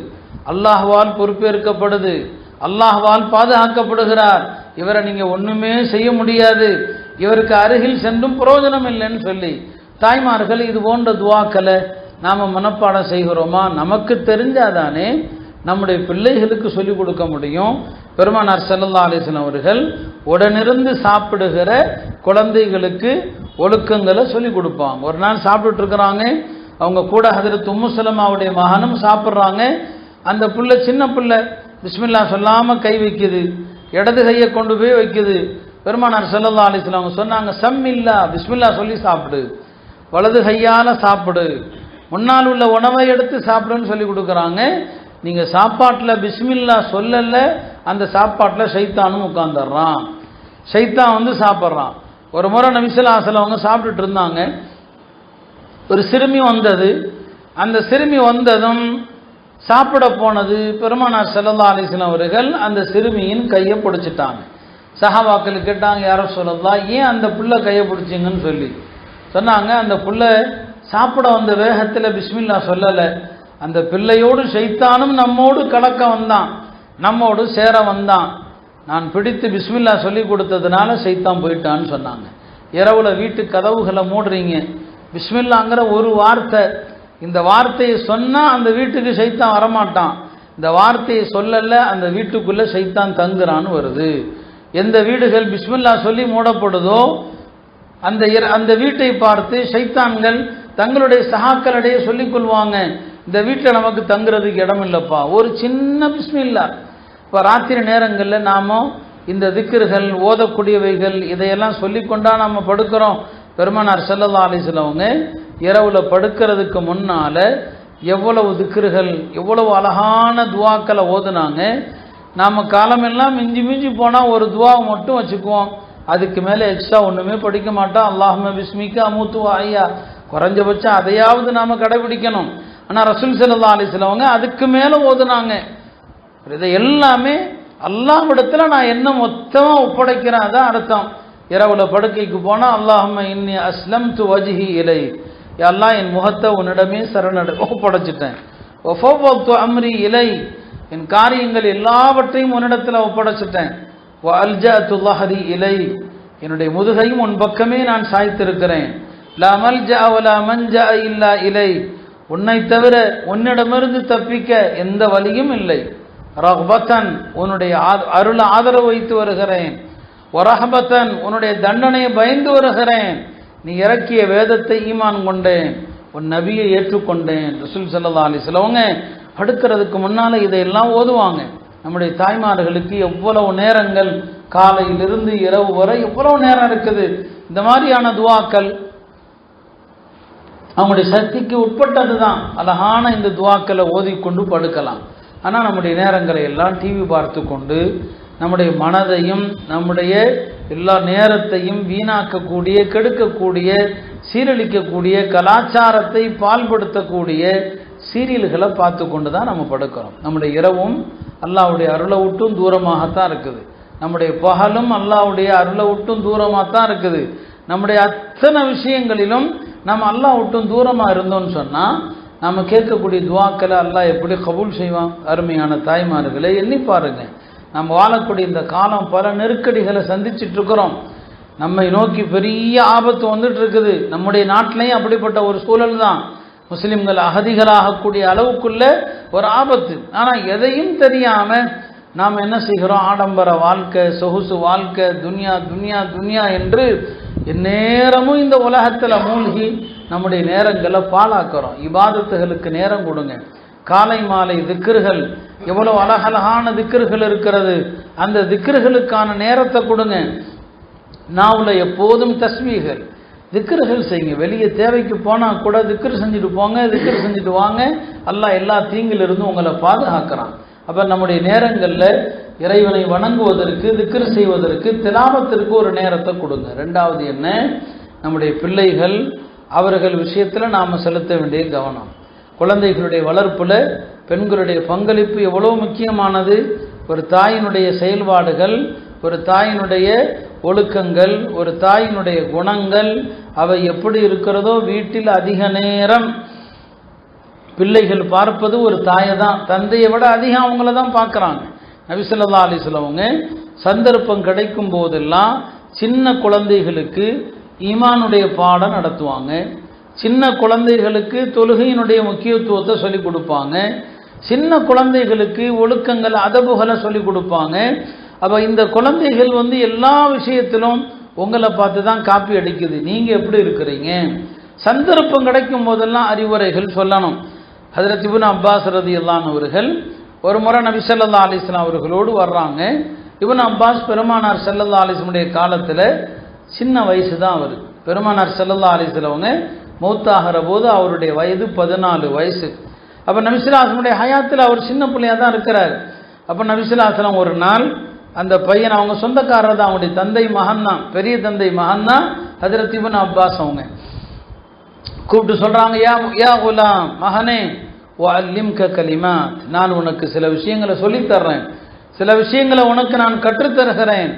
அல்லாஹ்வால் பொறுப்பேற்கப்படுது, அல்லாஹ்வால் பாதுகாக்கப்படுகிறார், இவரை நீங்கள் ஒன்றுமே செய்ய முடியாது, இவருக்கு அருகில் சென்றும் பிரயோஜனம் இல்லைன்னு சொல்லி தாய்மார்கள் இது போன்ற துவாக்களை நாம் மனப்பாடம் செய்கிறோமா? நமக்கு தெரிஞ்சாதானே நம்முடைய பிள்ளைகளுக்கு சொல்லிக் கொடுக்க முடியும். பெருமானார் ஸல்லல்லாஹு அலைஹி வஸல்லம் அவர்கள் உடனிருந்து சாப்பிடுகிற குழந்தைகளுக்கு ஒழுக்கங்களை சொல்லிக் கொடுப்பாங்க. ஒரு நாள் சாப்பிட்டுட்டு இருக்கிறாங்க, அவங்க கூட ஹஜ்ரத் உம்மு ஸலமாவுடைய மகனும் சாப்பிட்றாங்க. அந்த பிள்ளை சின்ன பிள்ளை பிஸ்மில்லா சொல்லாமல் கை வைக்குது, இடது கையை கொண்டு போய் வைக்குது. பெருமானார் ஸல்லல்லாஹு அலைஹி வஸல்லம் அவங்க சொன்னாங்க, சம்மில்லா, பிஸ்மில்லா சொல்லி சாப்பிடு, வலது கையால் சாப்பிடு, முன்னால் உள்ள உணவை எடுத்து சாப்பிடுன்னு சொல்லி கொடுக்குறாங்க. நீங்கள் சாப்பாட்டில் பிஸ்மில்லா சொல்லலை, அந்த சாப்பாட்டில் ஷைத்தானும் உட்காந்துடுறான், ஷைத்தான் சாப்பிட்றான். ஒரு முறை நபி ஸல்லல்லாஹு அலைஹி வஸல்லம் அவங்க சாப்பிட்டுட்டு இருந்தாங்க, ஒரு சிறுமி வந்தது. அந்த சிறுமி வந்ததும் சாப்பிட போனது. பெருமானார் ஸல்லல்லாஹு அலைஹி வஸல்லம் அவர்கள் அந்த சிறுமியின் கையை பிடிச்சிட்டாங்க. சஹாபாக்கள் கேட்டாங்க, யா ரசூலல்லாஹ், ஏன் அந்த புள்ள கையை பிடிச்சிங்கன்னு சொல்லி சொன்னாங்க. அந்த புள்ள சாப்பிட வந்த வேகத்தில் பிஸ்மில்லா சொல்லலை, அந்த பிள்ளையோடு ஷைத்தானும் நம்மோடு கலக்க வந்தான், நம்மோடு சேர வந்தான். நான் பிடித்து பிஸ்மில்லா சொல்லி கொடுத்ததுனால ஷைத்தான் போயிட்டான்னு சொன்னாங்க. இரவுல வீட்டு கதவுகளை மூடுறீங்க, பிஸ்மில்லாங்கிற ஒரு வார்த்தை, இந்த வார்த்தையை சொன்னால் அந்த வீட்டுக்கு ஷைத்தான் வரமாட்டான், இந்த வார்த்தையை சொல்லலை அந்த வீட்டுக்குள்ளே ஷைத்தான் தங்குறான்னு வருது. எந்த வீடுகள் பிஸ்மில்லா சொல்லி மூடப்படுதோ அந்த வீட்டை பார்த்து ஷைத்தான்கள் தங்களுடைய சகாக்களிடையே சொல்லிக் கொள்வாங்க, இந்த வீட்டில் நமக்கு தங்குறதுக்கு இடம் இல்லைப்பா, ஒரு சின்ன பிஸ்மில்லா. இப்போ ராத்திரி நேரங்களில் நாம் இந்த திக்ருகள் ஓதக்கூடியவைகள் இதையெல்லாம் சொல்லிக்கொண்டா நாம் படுக்கிறோம். பெருமானார் ஸல்லல்லாஹு அலைஹி வஸல்லம் அவங்க இரவுல படுக்கிறதுக்கு முன்னால எவ்வளவு திக்ருகள், எவ்வளவு அழகான துவாக்களை ஓதுனாங்க. நாம் காலமெல்லாம் மிஞ்சி மிஞ்சி போனால் ஒரு துவாவை மட்டும் வச்சுக்குவோம், அதுக்கு மேலே எக்ஸ்ட்ரா ஒன்றுமே படிக்க மாட்டோம். அல்லாஹும்ம பிஸ்மிக்க அமூத்து வ அஹ்யா, குறைஞ்சபட்சம் அதையாவது நாம் கடைபிடிக்கணும். ஆனால் ரசூல் ஸல்லல்லாஹு அலைஹி வஸல்லம் அவங்க அதுக்கு மேலே ஓதுனாங்க. இதை எல்லாமே அல்லாஹ்விடத்தில் நான் என்ன மொத்தமாக ஒப்படைக்கிறேன், அதான் அர்த்தம். இரவுல படுக்கைக்கு போனால் அல்லாஹும்ம இன்னி அஸ்லம்து வஜ்ஹி இலைக், யா அல்லாஹ் என் முகத்தை உன்னிடமே ஒப்படைச்சிட்டேன். வஃபவ்வத்து அம்ரி இலைக், என் காரியங்கள் எல்லாவற்றையும் உன்னிடத்தில் ஒப்படைச்சிட்டேன். வ அல்ஜஅத்து ظஹரி இலைக், என்னுடைய முதுகையும் உன் பக்கமே நான் சாய்த்திருக்கிறேன். லா மல்ஜஅ வலா மன்ஜஅ இல்லா இலைக், உன்னை தவிர உன்னிடமிருந்து தப்பிக்க எந்த வழியும் இல்லை. ரஹ்பத்தன், உன்னுடைய அருள ஆதரவு வைத்து வருகிறேன். வரஹபத்தன், உன்னுடைய தண்டனையை பயந்து வருகிறேன். நீ இறக்கிய வேதத்தை ஈமான் கொண்டேன், உன் நபியை ஏற்றுக்கொண்டேன். ரசூல் ஸல்லல்லாஹு அலைஹி வஸல்லம் அவங்க படுக்கிறதுக்கு முன்னால் இதையெல்லாம் ஓதுவாங்க. நம்முடைய தாய்மார்களுக்கு எவ்வளவு நேரங்கள், காலையிலிருந்து இரவு வரை எவ்வளவு நேரம் இருக்குது. இந்த மாதிரியான துவாக்கள் அவங்களுடைய சக்திக்கு உட்பட்டது தான். அழகான இந்த துவாக்களை ஓதிக்கொண்டு படுக்கலாம். ஆனால் நம்முடைய நேரங்களை எல்லாம் டிவி பார்த்து கொண்டு நம்முடைய மனதையும் நம்முடைய எல்லா நேரத்தையும் வீணாக்கக்கூடிய, கெடுக்கக்கூடிய, சீரழிக்கக்கூடிய, கலாச்சாரத்தை பால்படுத்தக்கூடிய சீரியல்களை பார்த்து கொண்டு தான் நம்ம படுக்கிறோம். நம்முடைய இரவும் அல்லாஹ்வுடைய அருளை விட்டும் தூரமாகத்தான் இருக்குது, நம்முடைய பகலும் அல்லாஹ்வுடைய அருளை விட்டும் தூரமாக தான் இருக்குது. நம்முடைய அத்தனை விஷயங்களிலும் நம்ம அல்லாஹ் விட்டும் தூரமாக இருந்தோம்னு சொன்னால் நம்ம கேட்கக்கூடிய துவாக்களை அல்லாஹ் எப்படி கபூல் செய்வான்? அருமையான தாய்மார்களை எண்ணி பாருங்க. நம்ம வாழக்கூடிய இந்த காலம் பல நெருக்கடிகளை சந்திச்சுட்டு இருக்கிறோம். நம்மை நோக்கி பெரிய ஆபத்து வந்துட்டு இருக்குது. நம்முடைய நாட்டிலையும் அப்படிப்பட்ட ஒரு சூழல் தான். முஸ்லிம்கள் அகதிகளாகக்கூடிய அளவுக்குள்ள ஒரு ஆபத்து. ஆனால் எதையும் தெரியாமல் நாம் என்ன செய்கிறோம்? ஆடம்பர வாழ்க்கை, சொகுசு வாழ்க்கை, துன்யா துன்யா துன்யா என்று எந்நேரமும் இந்த உலகத்தில் மூழ்கி நம்முடைய நேரங்களை பாழாக்கிறோம். இபாதத்துகளுக்கு நேரம் கொடுங்க. காலை மாலை திக்ருகள், எவ்வளவு அழகழகான திக்ருகள் இருக்கிறது, அந்த திக்ருகளுக்கான நேரத்தை கொடுங்க. நாவில் எப்போதும் தஸ்பீகள், திக்ருகள் செய்யுங்க. வெளியே தேவைக்கு போனால் கூட திக்ரு செஞ்சுட்டு போங்க, திக்ரு செஞ்சுட்டு வாங்க. அல்லாஹ் எல்லா தீங்கிலிருந்து உங்களை பாதுகாக்கிறான். அப்போ நம்முடைய நேரங்களில் இறைவனை வணங்குவதற்கு, திக்ரு செய்வதற்கு, திலாவத்திற்கு ஒரு நேரத்தை கொடுங்க. ரெண்டாவது என்ன? நம்முடைய பிள்ளைகள், அவர்கள் விஷயத்தில் நாம் செலுத்த வேண்டிய கவனம். குழந்தைகளுடைய வளர்ப்பில் பெண்களுடைய பங்களிப்பு எவ்வளோ முக்கியமானது. ஒரு தாயினுடைய செயல்பாடுகள், ஒரு தாயினுடைய ஒழுக்கங்கள், ஒரு தாயினுடைய குணங்கள், அவை எப்படி இருக்கிறதோ வீட்டில் அதிக நேரம் பிள்ளைகள் பார்ப்பது ஒரு தாயை தான். தந்தையை விட அதிகம் அவங்கள தான் பார்க்குறாங்க. நபி ஸல்லல்லாஹு அலைஹி வஸல்லம் அவங்க சந்தர்ப்பம் கிடைக்கும் போதெல்லாம் சின்ன குழந்தைகளுக்கு ஈமானுடைய பாடம் நடத்துவாங்க, சின்ன குழந்தைகளுக்கு தொழுகையினுடைய முக்கியத்துவத்தை சொல்லிக் கொடுப்பாங்க, சின்ன குழந்தைகளுக்கு ஒழுக்கங்கள் அதபுகளை சொல்லிக் கொடுப்பாங்க. அப்போ இந்த குழந்தைகள் எல்லா விஷயத்திலும் உங்களை பார்த்து தான் காப்பி அடிக்குது, நீங்கள் எப்படி இருக்கிறீங்க. சந்தர்ப்பம் கிடைக்கும் போதெல்லாம் அறிவுரைகள் சொல்லணும். ஹஜ்ரத் இப்னு அப்பாஸ் ரலியல்லாஹு அவர்கள் ஒரு முறை நபி ஸல்லல்லாஹு அலைஹி வஸல்லம் அவர்களோடு வர்றாங்க. இப்னு அப்பாஸ் பெருமானார் ஸல்லல்லாஹு அலைஹி வஸல்லம் காலத்தில் சின்ன வயசு தான் அவர். பெருமானார் ஸல்லல்லாஹு அலைஹி வஸல்லம் மௌத்தாகிற போது அவருடைய வயது 14 வயசு. அப்போ நபி ஸல்லல்லாஹு அலைஹி வஸல்லம் ஹயாத்தில் அவர் சின்ன பிள்ளையாக தான் இருக்கிறார். அப்போ நபி ஸல்லல்லாஹு அலைஹி வஸல்லம் ஒரு நாள் அந்த பையன், அவங்க சொந்தக்காரர் தான், அவங்களுடைய தந்தை மகன் தான், பெரிய தந்தை மகன் தான் ஹஜ்ரத் இப்னு அப்பாஸ். அவங்க கூப்பிட்டு சொல்கிறாங்க, யா குலாம், மகனே, வஅல்லிம்க கலிமாத், நான் உனக்கு சில விஷயங்களை சொல்லித்தர்றேன், சில விஷயங்களை உனக்கு நான் கற்றுத்தருகிறேன்,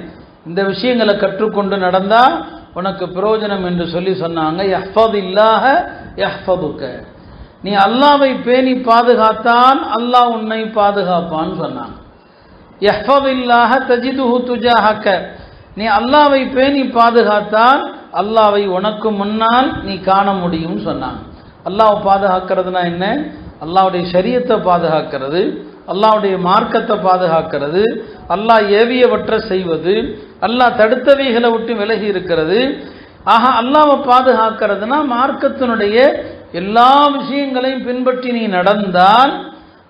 இந்த விஷயங்களை கற்றுக்கொண்டு நடந்தால் உனக்கு பிரயோஜனம் என்று சொன்னாங்க. யஹ்ஃபதில்லாஹ யஹ்ஃபதுக, நீ அல்லாஹ்வை பேணி பாதுகாத்தால் அல்லாஹ் உன்னை பாதுகாப்பான்னு சொன்னாங்க. யஹ்ஃபதில்லாஹ தஜிதுஹு துஜாஹக, நீ அல்லாஹ்வை பேணி பாதுகாத்தால் அல்லாஹ்வை உனக்கு முன்னால் நீ காண முடியும்னு சொன்னாங்க. அல்லாஹ்வை பாதுகாக்கிறதுனா என்ன? அல்லாஹ்வுடைய ஷரியத்தை பாதுகாக்கிறது, அல்லாஹ்வுடைய மார்க்கத்தை பாதுகாக்கிறது, அல்லாஹ் ஏவியவற்றை செய்வது, அல்லாஹ் தடுத்தவைகளை விட்டு விலகி இருக்கிறது. ஆக அல்லாஹ்வை பாதுகாக்கிறதுனா மார்க்கத்தினுடைய எல்லா விஷயங்களையும் பின்பற்றி நீ நடந்தால்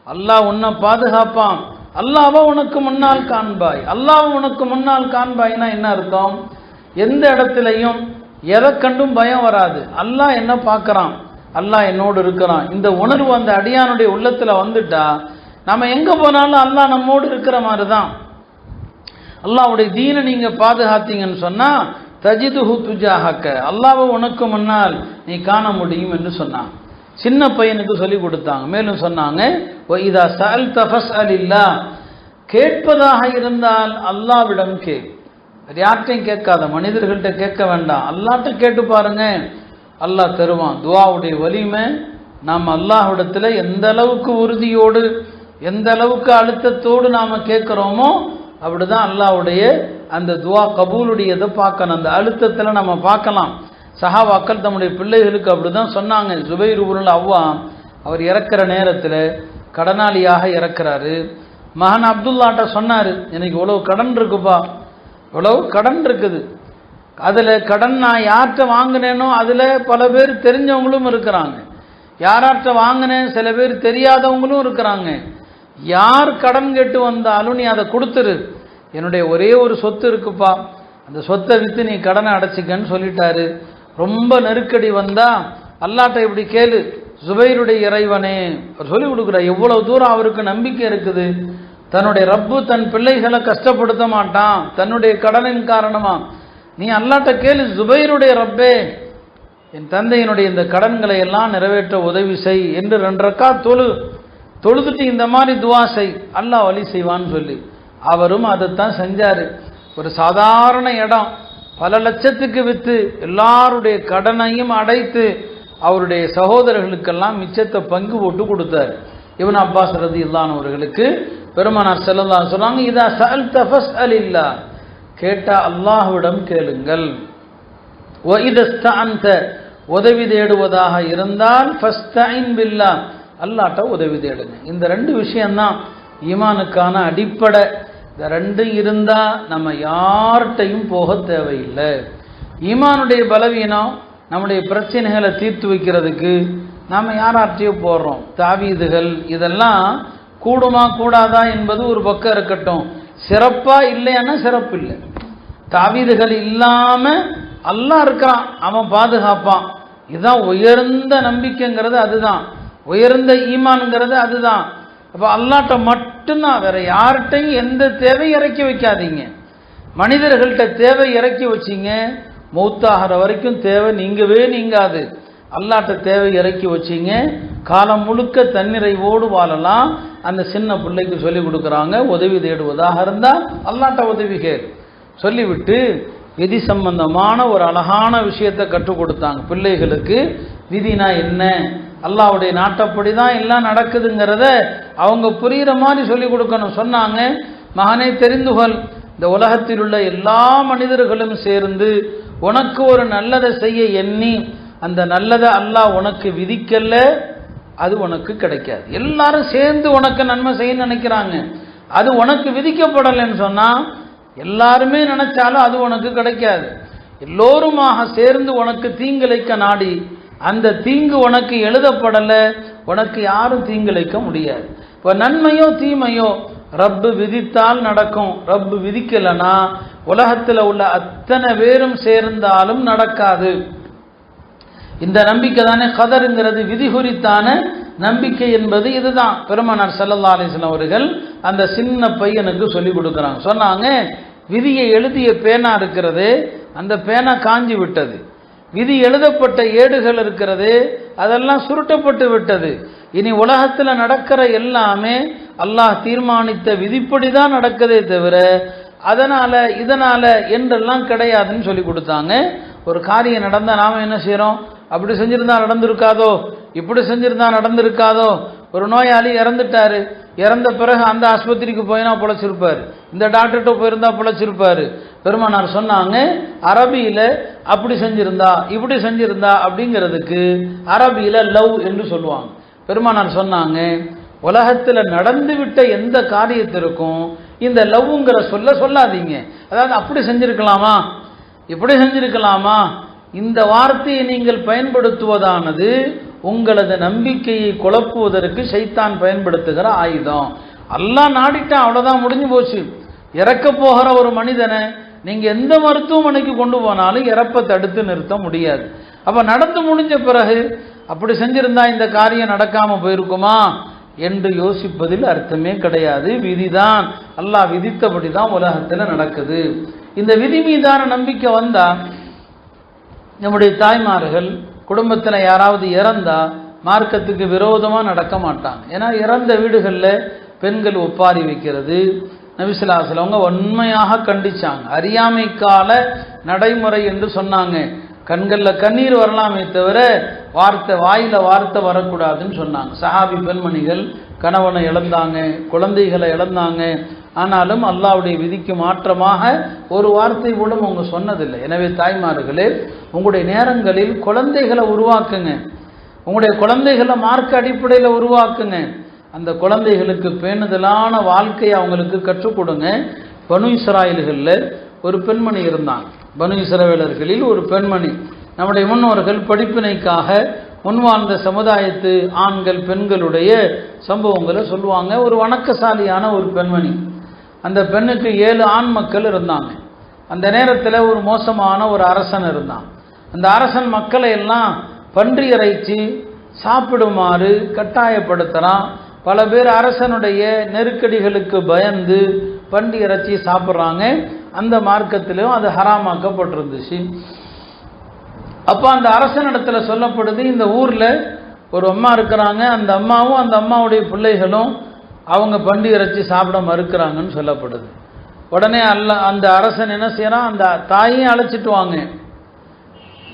அல்லாஹ் உன்னை பாதுகாப்பான். அல்லாஹ்வை உனக்கு முன்னால் காண்பாய். அல்லாஹ்வை உனக்கு முன்னால் காண்பாய்னா என்ன அர்த்தம்? எந்த இடத்துலையும் எதை கண்டும் பயம் வராது. அல்லாஹ் என்ன பார்க்குறான், அல்லாஹ் என்னோடு இருக்கிறான், இந்த உணர்வு அந்த அடியானுடைய உள்ளத்தில் வந்துட்டா நம்ம எங்கே போனாலும் அல்லாஹ் நம்மோடு இருக்கிற மாதிரி தான். அல்லாஹ்வுடைய தீனை நீங்கள் பாதுகாத்தீங்கன்னு சொன்னால் தஜிதுஹு துஜாஹக, அல்லாஹ்வை உனக்கு முன்னால் நீ காண முடியும் என்று சொன்னாங்க. சின்ன பையனுக்கு சொல்லி கொடுத்தாங்க. மேலும் சொன்னாங்க, இதா சஅல்த ஃபஸ்அலில்லாஹ், கேட்பதாக இருந்தால் அல்லாஹ்விடம் கேள். யார்கிட்டையும் கேட்காத, மனிதர்கள்ட்ட கேட்க வேண்டாம், அல்லாஹ்ட்ட கேட்டு பாருங்க, அல்லாஹ் தருவான். துஆவுடைய வலிமை நாம் அல்லாஹ்விடத்தில் எந்த அளவுக்கு உறுதியோடு, எந்த அளவுக்கு அழுத்தத்தோடு நாம் கேட்குறோமோ அப்படிதான் அல்லாஹ்வுடைய அந்த துஆ கபூலுடையதை பார்க்கணும். அந்த அழுத்தத்தில் நம்ம பார்க்கலாம். சஹாபாக்கள் தம்முடைய பிள்ளைகளுக்கு அப்படிதான் சொன்னாங்க. ஜுபைர் இப்னுல் அவ்வாம் அவர் இறக்கிற நேரத்தில் கடனாளியாக இறக்குறாரு. மகன் அப்துல்லாட்ட சொன்னார், எனக்கு இவ்வளவு கடன் இருக்குப்பா, இவ்வளவு கடன் இருக்குது, அதில் கடன் நான் யார்கிட்ட வாங்கினேனோ அதில் பல பேர் தெரிஞ்சவங்களும் இருக்கிறாங்க, யார்கிட்ட வாங்கினேன் சில பேர் தெரியாதவங்களும் இருக்கிறாங்க, யார் கடன் கேட்டு வந்தாலும் நீ அதை கொடுத்துரு, என்னுடைய ஒரே ஒரு சொத்து இருக்குப்பா, அந்த சொத்தை விற்று நீ கடனை அடைச்சிக்கன்னு சொல்லிட்டாரு. ரொம்ப நெருக்கடி வந்தா அல்லாஹ்ட்ட இப்படி கேளு, ஜுபைருடைய இறைவனே சொல்லி கொடுக்குற, எவ்வளவு தூரம் அவருக்கு நம்பிக்கை இருக்குது, தன்னுடைய ரப்பு தன் பிள்ளைகளை கஷ்டப்படுத்த மாட்டான் தன்னுடைய கடனின் காரணமா, நீ அல்லாஹ்ட்ட கேளு, ஜுபைருடைய ரப்பே என் தந்தையினுடைய இந்த கடன்களை எல்லாம் நிறைவேற்ற உதவி செய் என்று 2 ரக்காத் தொழுதுட்டு இந்த மாதிரி துவா செய், அல்லாஹ் வழி செய்வான்னு சொல்லி அவரும் அதைத்தான் செஞ்சார். ஒரு சாதாரண இடம் பல லட்சத்துக்கு விற்று எல்லாருடைய கடனையும் அடைத்து அவருடைய சகோதரர்களுக்கெல்லாம் மிச்சத்தை பங்கு போட்டு கொடுத்தார். இப்னு அப்பாஸ் ரலியல்லாஹு அவர்களுக்கு பெருமானார் ஸல்லல்லாஹு அலைஹி வஸல்லம் சொன்னாங்க, இதா சஅல்த ஃபஸ்அலில்லாஹ், கேட்டா அல்லாஹ்விடம் கேளுங்கள். வ இதஸ்தஅன்த, உதவி தேடுவதாக இருந்தால் ஃபஸ்தஇன் பில்லாஹ், அல்லாஹ்ட்ட உதவி தேடுங்க. இந்த 2 விஷயம்தான் ஈமானுக்கான அடிப்படை. இந்த 2 இருந்தால் நம்ம யார்கிட்டையும் போக தேவையில்லை. ஈமானுடைய பலவீனம், நம்முடைய பிரச்சனைகளை தீர்த்து வைக்கிறதுக்கு நாம் யார்கிட்டையோ போடுறோம். தாவீதுகள் இதெல்லாம் கூடுமா கூடாதா என்பது ஒரு பக்கம் இருக்கட்டும், சிறப்பா இல்லைன்னா சிறப்பு இல்லை. தாவீதுகள் இல்லாமல் அல்லாஹ் இருக்கிறான், அவன் பாதுகாப்பான். இதுதான் உயர்ந்த நம்பிக்கைங்கிறது, அதுதான் உயர்ந்த ஈமான்ங்கிறது, அதுதான். அப்போ அல்லாஹ்ட்ட மட்டும்தான், வேற யார்கிட்டையும் எந்த தேவை இறக்கி வைக்காதீங்க. மனிதர்கள்ட்ட தேவை இறக்கி வச்சிங்க, மௌத்தாகிற வரைக்கும் தேவை நீங்கவே நீங்காது. அல்லாஹ்ட்ட தேவை இறக்கி வச்சிங்க, காலம் முழுக்க தன்னிறைவோடு வாழலாம். அந்த சின்ன பிள்ளைக்கு சொல்லி கொடுக்குறாங்க, உதவி தேடுவதாக இருந்தால் அல்லாஹ்ட்ட உதவி கேள் சொல்லிவிட்டு விதி சம்பந்தமான ஒரு அழகான விஷயத்தை கற்றுக் கொடுத்தாங்க பிள்ளைகளுக்கு. விதினா என்ன, அல்லாஹ்வுடைய நாட்டப்படி தான் எல்லாம் நடக்குதுங்கிறத அவங்க புரிகிற மாதிரி சொல்லி கொடுக்கணும். சொன்னாங்க, மகனே தெரிந்துகொள், இந்த உலகத்தில் உள்ள எல்லா மனிதர்களும் சேர்ந்து உனக்கு ஒரு நல்லதை செய்ய எண்ணி அந்த நல்லதை அல்லாஹ் உனக்கு விதிக்கல, அது உனக்கு கிடைக்காது. எல்லாரும் சேர்ந்து உனக்கு நன்மை செய்ய நினைக்கிறாங்க, அது உனக்கு விதிக்கப்படலைன்னு சொன்னா எல்லாருமே நினைச்சாலும் அது உனக்கு கிடைக்காது. எல்லோருமாக சேர்ந்து உனக்கு தீங்கிழைக்க நாடி அந்த தீங்கு உனக்கு எழுதப்படலை, உனக்கு யாரும் தீங்கிழைக்க முடியாது. இப்போ நன்மையோ தீமையோ ரப்பு விதித்தால் நடக்கும், ரப்பு விதிக்கலனா உலகத்தில் உள்ள அத்தனை பேரும் சேர்ந்தாலும் நடக்காது. இந்த நம்பிக்கை தானே கதருங்கிறது, விதி குறித்தான நம்பிக்கை என்பது இதுதான். பெருமானார் ஸல்லல்லாஹு அலைஹி வஸல்லம் அவர்கள் அந்த சின்ன பையனுக்கு சொல்லி கொடுக்குறாங்க. சொன்னாங்க, விதியை எழுதிய பேனா இருக்கிறது, அந்த பேனா காஞ்சி விட்டது. விதி எழுதப்பட்ட ஏடுகள் இருக்கிறது, அதெல்லாம் சுருட்டப்பட்டு விட்டது. இனி உலகத்தில் நடக்கிற எல்லாமே அல்லாஹ் தீர்மானித்த விதிப்படி தான் நடக்கதே தவிர அதனால இதனால என்றெல்லாம் கிடையாதுன்னு சொல்லி கொடுத்தாங்க. ஒரு காரியம் நடந்தால் நாம என்ன செய்யறோம், அப்படி செஞ்சிருந்தா நடந்திருக்காதோ, இப்படி செஞ்சிருந்தா நடந்திருக்காதோ. ஒரு நோயாளி இறந்துட்டாரு, இறந்த பிறகு அந்த ஆஸ்பத்திரிக்கு போயினா பிழைச்சிருப்பாரு, இந்த டாக்டர்கிட்ட போயிருந்தா பிழைச்சிருப்பாரு. பெருமானார் சொன்னாங்க, அரபியில அப்படி செஞ்சிருந்தா இப்படி செஞ்சிருந்தா அப்படிங்கிறதுக்கு அரபியில லவ் என்று சொல்லுவாங்க. பெருமானார் சொன்னாங்க, உலகத்தில் நடந்துவிட்ட எந்த காரியத்திற்கும் இந்த லவ்ங்கிற சொல்லாதீங்க. அதாவது அப்படி செஞ்சிருக்கலாமா இப்படி செஞ்சிருக்கலாமா, இந்த வார்த்தையை நீங்கள் பயன்படுத்துவதானது உங்களது நம்பிக்கையை குழப்புவதற்கு ஷைத்தான் பயன்படுத்துகிற ஆயுதம். அல்லாஹ் நாடிட்டா அவ்வளவுதான், முடிஞ்சு போச்சு. இறக்க போகிற ஒரு மனிதனை நீங்க எந்த மருத்துவமனைக்கு கொண்டு போனாலும் இறப்பை தடுத்து நிறுத்த முடியாது. அப்ப நடந்து முடிஞ்ச பிறகு அப்படி செஞ்சிருந்தா இந்த காரியம் நடக்காம போயிருக்குமா என்று யோசிப்பதில் அர்த்தமே கிடையாது. விதிதான், அல்லாஹ் விதித்தபடி தான் உலகத்தில் நடக்குது. இந்த விதி மீதான நம்பிக்கை வந்தா நம்முடைய தாய்மார்கள் குடும்பத்தில் யாராவது இறந்தா மார்க்கத்துக்கு விரோதமாக நடக்க மாட்டாங்க. ஏன்னா இறந்த வீடுகளில் பெண்கள் ஒப்பாரி வைக்கிறது நபி ஸல்லல்லாஹு அலைஹி வஸல்லம் உண்மையாக கண்டிச்சாங்க. அறியாமைக்கால நடைமுறை என்று சொன்னாங்க. கண்களில் கண்ணீர் வரலாமே தவிர வாயில வார்த்தை வரக்கூடாதுன்னு சொன்னாங்க. சஹாபி பெண்மணிகள் கணவனை இழந்தாங்க, குழந்தைகளை இழந்தாங்க. ஆனாலும் அல்லாஹ்வுடைய விதிக்கு மாற்றமாக ஒரு வார்த்தை கூட அவங்க சொன்னதில்லை. எனவே தாய்மார்களே, உங்களுடைய நேரங்களில் குழந்தைகளை உருவாக்குங்க, உங்களுடைய குழந்தைகளை மார்க்க அடிப்படையில் உருவாக்குங்க. அந்த குழந்தைகளுக்கு பேணுதலான வாழ்க்கையை அவங்களுக்கு கற்றுக் கொடுங்க. பனு இஸ்ராயல்களில் ஒரு பெண்மணி இருந்தாங்க. பனு இஸ்ரவேலர்களில் ஒரு பெண்மணி, நம்முடைய முன்னோர்கள் படிப்பினைக்காக முன்வாழ்ந்த சமுதாயத்து ஆண்கள் பெண்களுடைய சம்பவங்களை சொல்லுவாங்க. ஒரு வணக்கசாலியான ஒரு பெண்மணி, அந்த பெண்ணுக்கு 7 ஆண் மக்கள் இருந்தாங்க. அந்த நேரத்தில் ஒரு மோசமான ஒரு அரசன் இருந்தான். அந்த அரசன் மக்களை எல்லாம் பன்றி இறைச்சி சாப்பிடுமாறு கட்டாயப்படுத்துகிறான். பல பேர் அரசனுடைய நெருக்கடிகளுக்கு பயந்து பன்றி இறைச்சி சாப்பிட்றாங்க. அந்த மார்க்கத்திலும் அது ஹராமாக்கப்பட்டிருந்துச்சு. அப்போ அந்த அரசனிடத்துல சொல்லப்படுது, இந்த ஊரில் ஒரு அம்மா இருக்கிறாங்க, அந்த அம்மாவும் அந்த அம்மாவுடைய பிள்ளைகளும் அவங்க பன்றி இறைச்சி சாப்பிட மறுக்கிறாங்கன்னு சொல்லப்படுது. உடனே அந்த அரசன் என்ன செய்யறான், அந்த தாயையும் அழைச்சிட்டு வாங்க,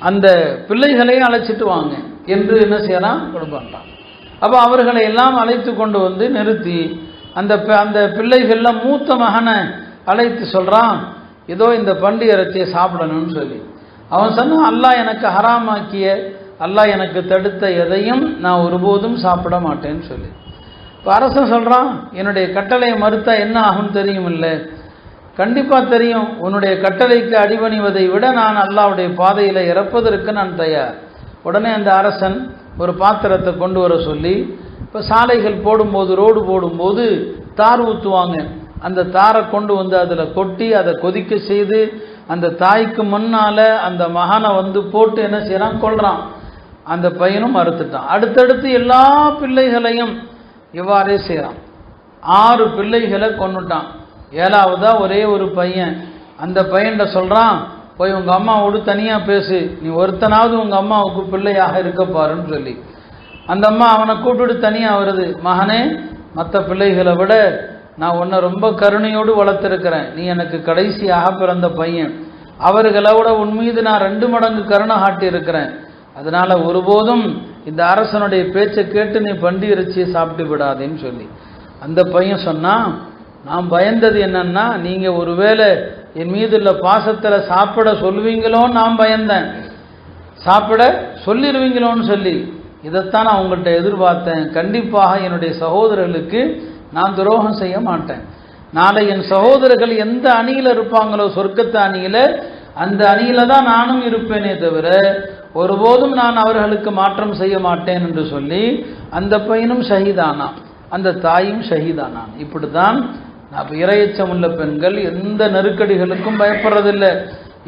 அந்த பிள்ளைகளையும் அழைச்சிட்டு வாங்க என்று என்ன செய்யறான், கொடுப்பான். அப்போ அவர்களை எல்லாம் அழைத்து கொண்டு வந்து நிறுத்தி அந்த பிள்ளைகள்ல மூத்த மகனை அழைத்து சொல்றான், ஏதோ இந்த பன்றி இறைச்சியை சாப்பிடணும்னு சொல்லி. அவன் சொன்னான், அல்லாஹ் எனக்கு ஹராமாக்கிய, அல்லாஹ் எனக்கு தடுத்த எதையும் நான் ஒருபோதும் சாப்பிட மாட்டேன்னு சொல்லி. இப்போ அரசன் சொல்றான், என்னுடைய கட்டளையை மறுத்தா என்ன ஆகும் தெரியும் இல்லை? கண்டிப்பாக தெரியும். உன்னுடைய கட்டளைக்கு அடிபணிவதை விட நான் அல்லாஹ்வுடைய பாதையில் இறப்பதற்கு நான் தயார். உடனே அந்த அரசன் ஒரு பாத்திரத்தை கொண்டு வர சொல்லி, இப்போ சாலைகள் போடும்போது, ரோடு போடும்போது தார் ஊற்றுவாங்க. அந்த தாரை கொண்டு வந்து அதில் கொட்டி அதை கொதிக்க செய்து அந்த தாய்க்கு முன்னால் அந்த மகனை வந்து போட்டு என்ன செய்கிறான், கொல்றான். அந்த பையனும் மறுத்துட்டான். அடுத்தடுத்து எல்லா பிள்ளைகளையும் இவ்வாறே செய்கிறான். 6 பிள்ளைகளை கொன்னுட்டான். 7வதா ஒரே ஒரு பையன். அந்த பையன்கிட்ட சொல்கிறான், போய் உங்கள் அம்மாவோடு தனியாக பேசு, நீ ஒருத்தனாவது உங்கள் அம்மாவுக்கு பிள்ளையாக இருக்க பாருன்னு சொல்லி. அந்த அம்மா அவனை கூப்பிட்டு தனியாக வருது. மகனே, மற்ற பிள்ளைகளை விட நான் உன்னை ரொம்ப கருணையோடு வளர்த்துருக்கிறேன், நீ எனக்கு கடைசியாக பிறந்த பையன், அவர்களை விட உன் மீது நான் 2 மடங்கு கருணை காட்டி இருக்கிறேன். அதனால் ஒருபோதும் இந்த அரசனுடைய பேச்சை கேட்டு நீ பன்றி இறைச்சியை சாப்பிட்டு விடாதேன்னு சொல்லி. அந்த பையன் சொன்னான், நான் பயந்தது என்னன்னா, நீங்கள் ஒருவேளை என் மீது உள்ள பாசத்தில் சாப்பிட சொல்லுவீங்களோன்னு நான் பயந்தேன், சாப்பிட சொல்லிடுவீங்களோன்னு சொல்லி. இதைத்தான் நான் உங்கள்கிட்ட எதிர்பார்த்தேன். கண்டிப்பாக என்னுடைய சகோதரர்களுக்கு நான் துரோகம் செய்ய மாட்டேன். நாளை என் சகோதரர்கள் எந்த அணியில் இருப்பாங்களோ, சொர்க்கத்து அணியில், அந்த அணியில் தான் நானும் இருப்பேனே தவிர ஒருபோதும் நான் அவர்களுக்கு மாற்றம் செய்ய மாட்டேன் என்று சொல்லி அந்த பையனும் ஷஹீதானான், அந்த தாயும் ஷஹீதானான். இப்படி தான் இரையச்சம் உள்ள பெண்கள் எந்த நெருக்கடிகளுக்கும் பயப்படுறதில்லை,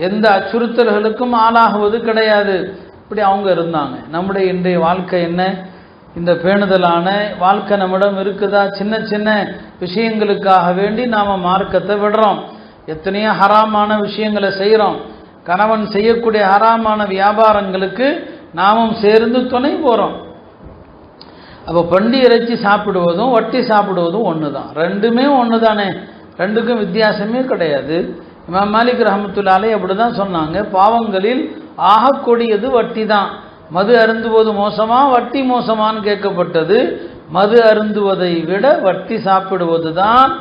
எந்த அச்சுறுத்தல்களுக்கும் ஆளாகுவது கிடையாது. இப்படி அவங்க இருந்தாங்க. நம்முடைய இன்றைய வாழ்க்கை என்ன? இந்த பேணுதலான வாழ்க்கை நம்மிடம் இருக்குதா? சின்ன சின்ன விஷயங்களுக்காக வேண்டி நாம் மார்க்கத்தை விடுறோம். எத்தனையோ ஹராமான விஷயங்களை செய்கிறோம். கணவன் செய்யக்கூடிய ஹராமான வியாபாரங்களுக்கு நாமும் சேர்ந்து துணை போகிறோம். அப்போ பண்டி இறைச்சி சாப்பிடுவதும் வட்டி சாப்பிடுவதும் ஒன்று தான். ரெண்டுமே ஒன்று தானே, ரெண்டுக்கும் வித்தியாசமே கிடையாது. இமாம் மாலிக் ரஹ்மத்துல்லாஹி அலைஹி அப்படி தான் சொன்னாங்க, பாவங்களில் ஆகக்கூடியது வட்டி தான். மது அருந்துவது மோசமா வட்டி மோசமானு கேட்கப்பட்டது. மது அருந்துவதை விட வட்டி சாப்பிடுவது தான்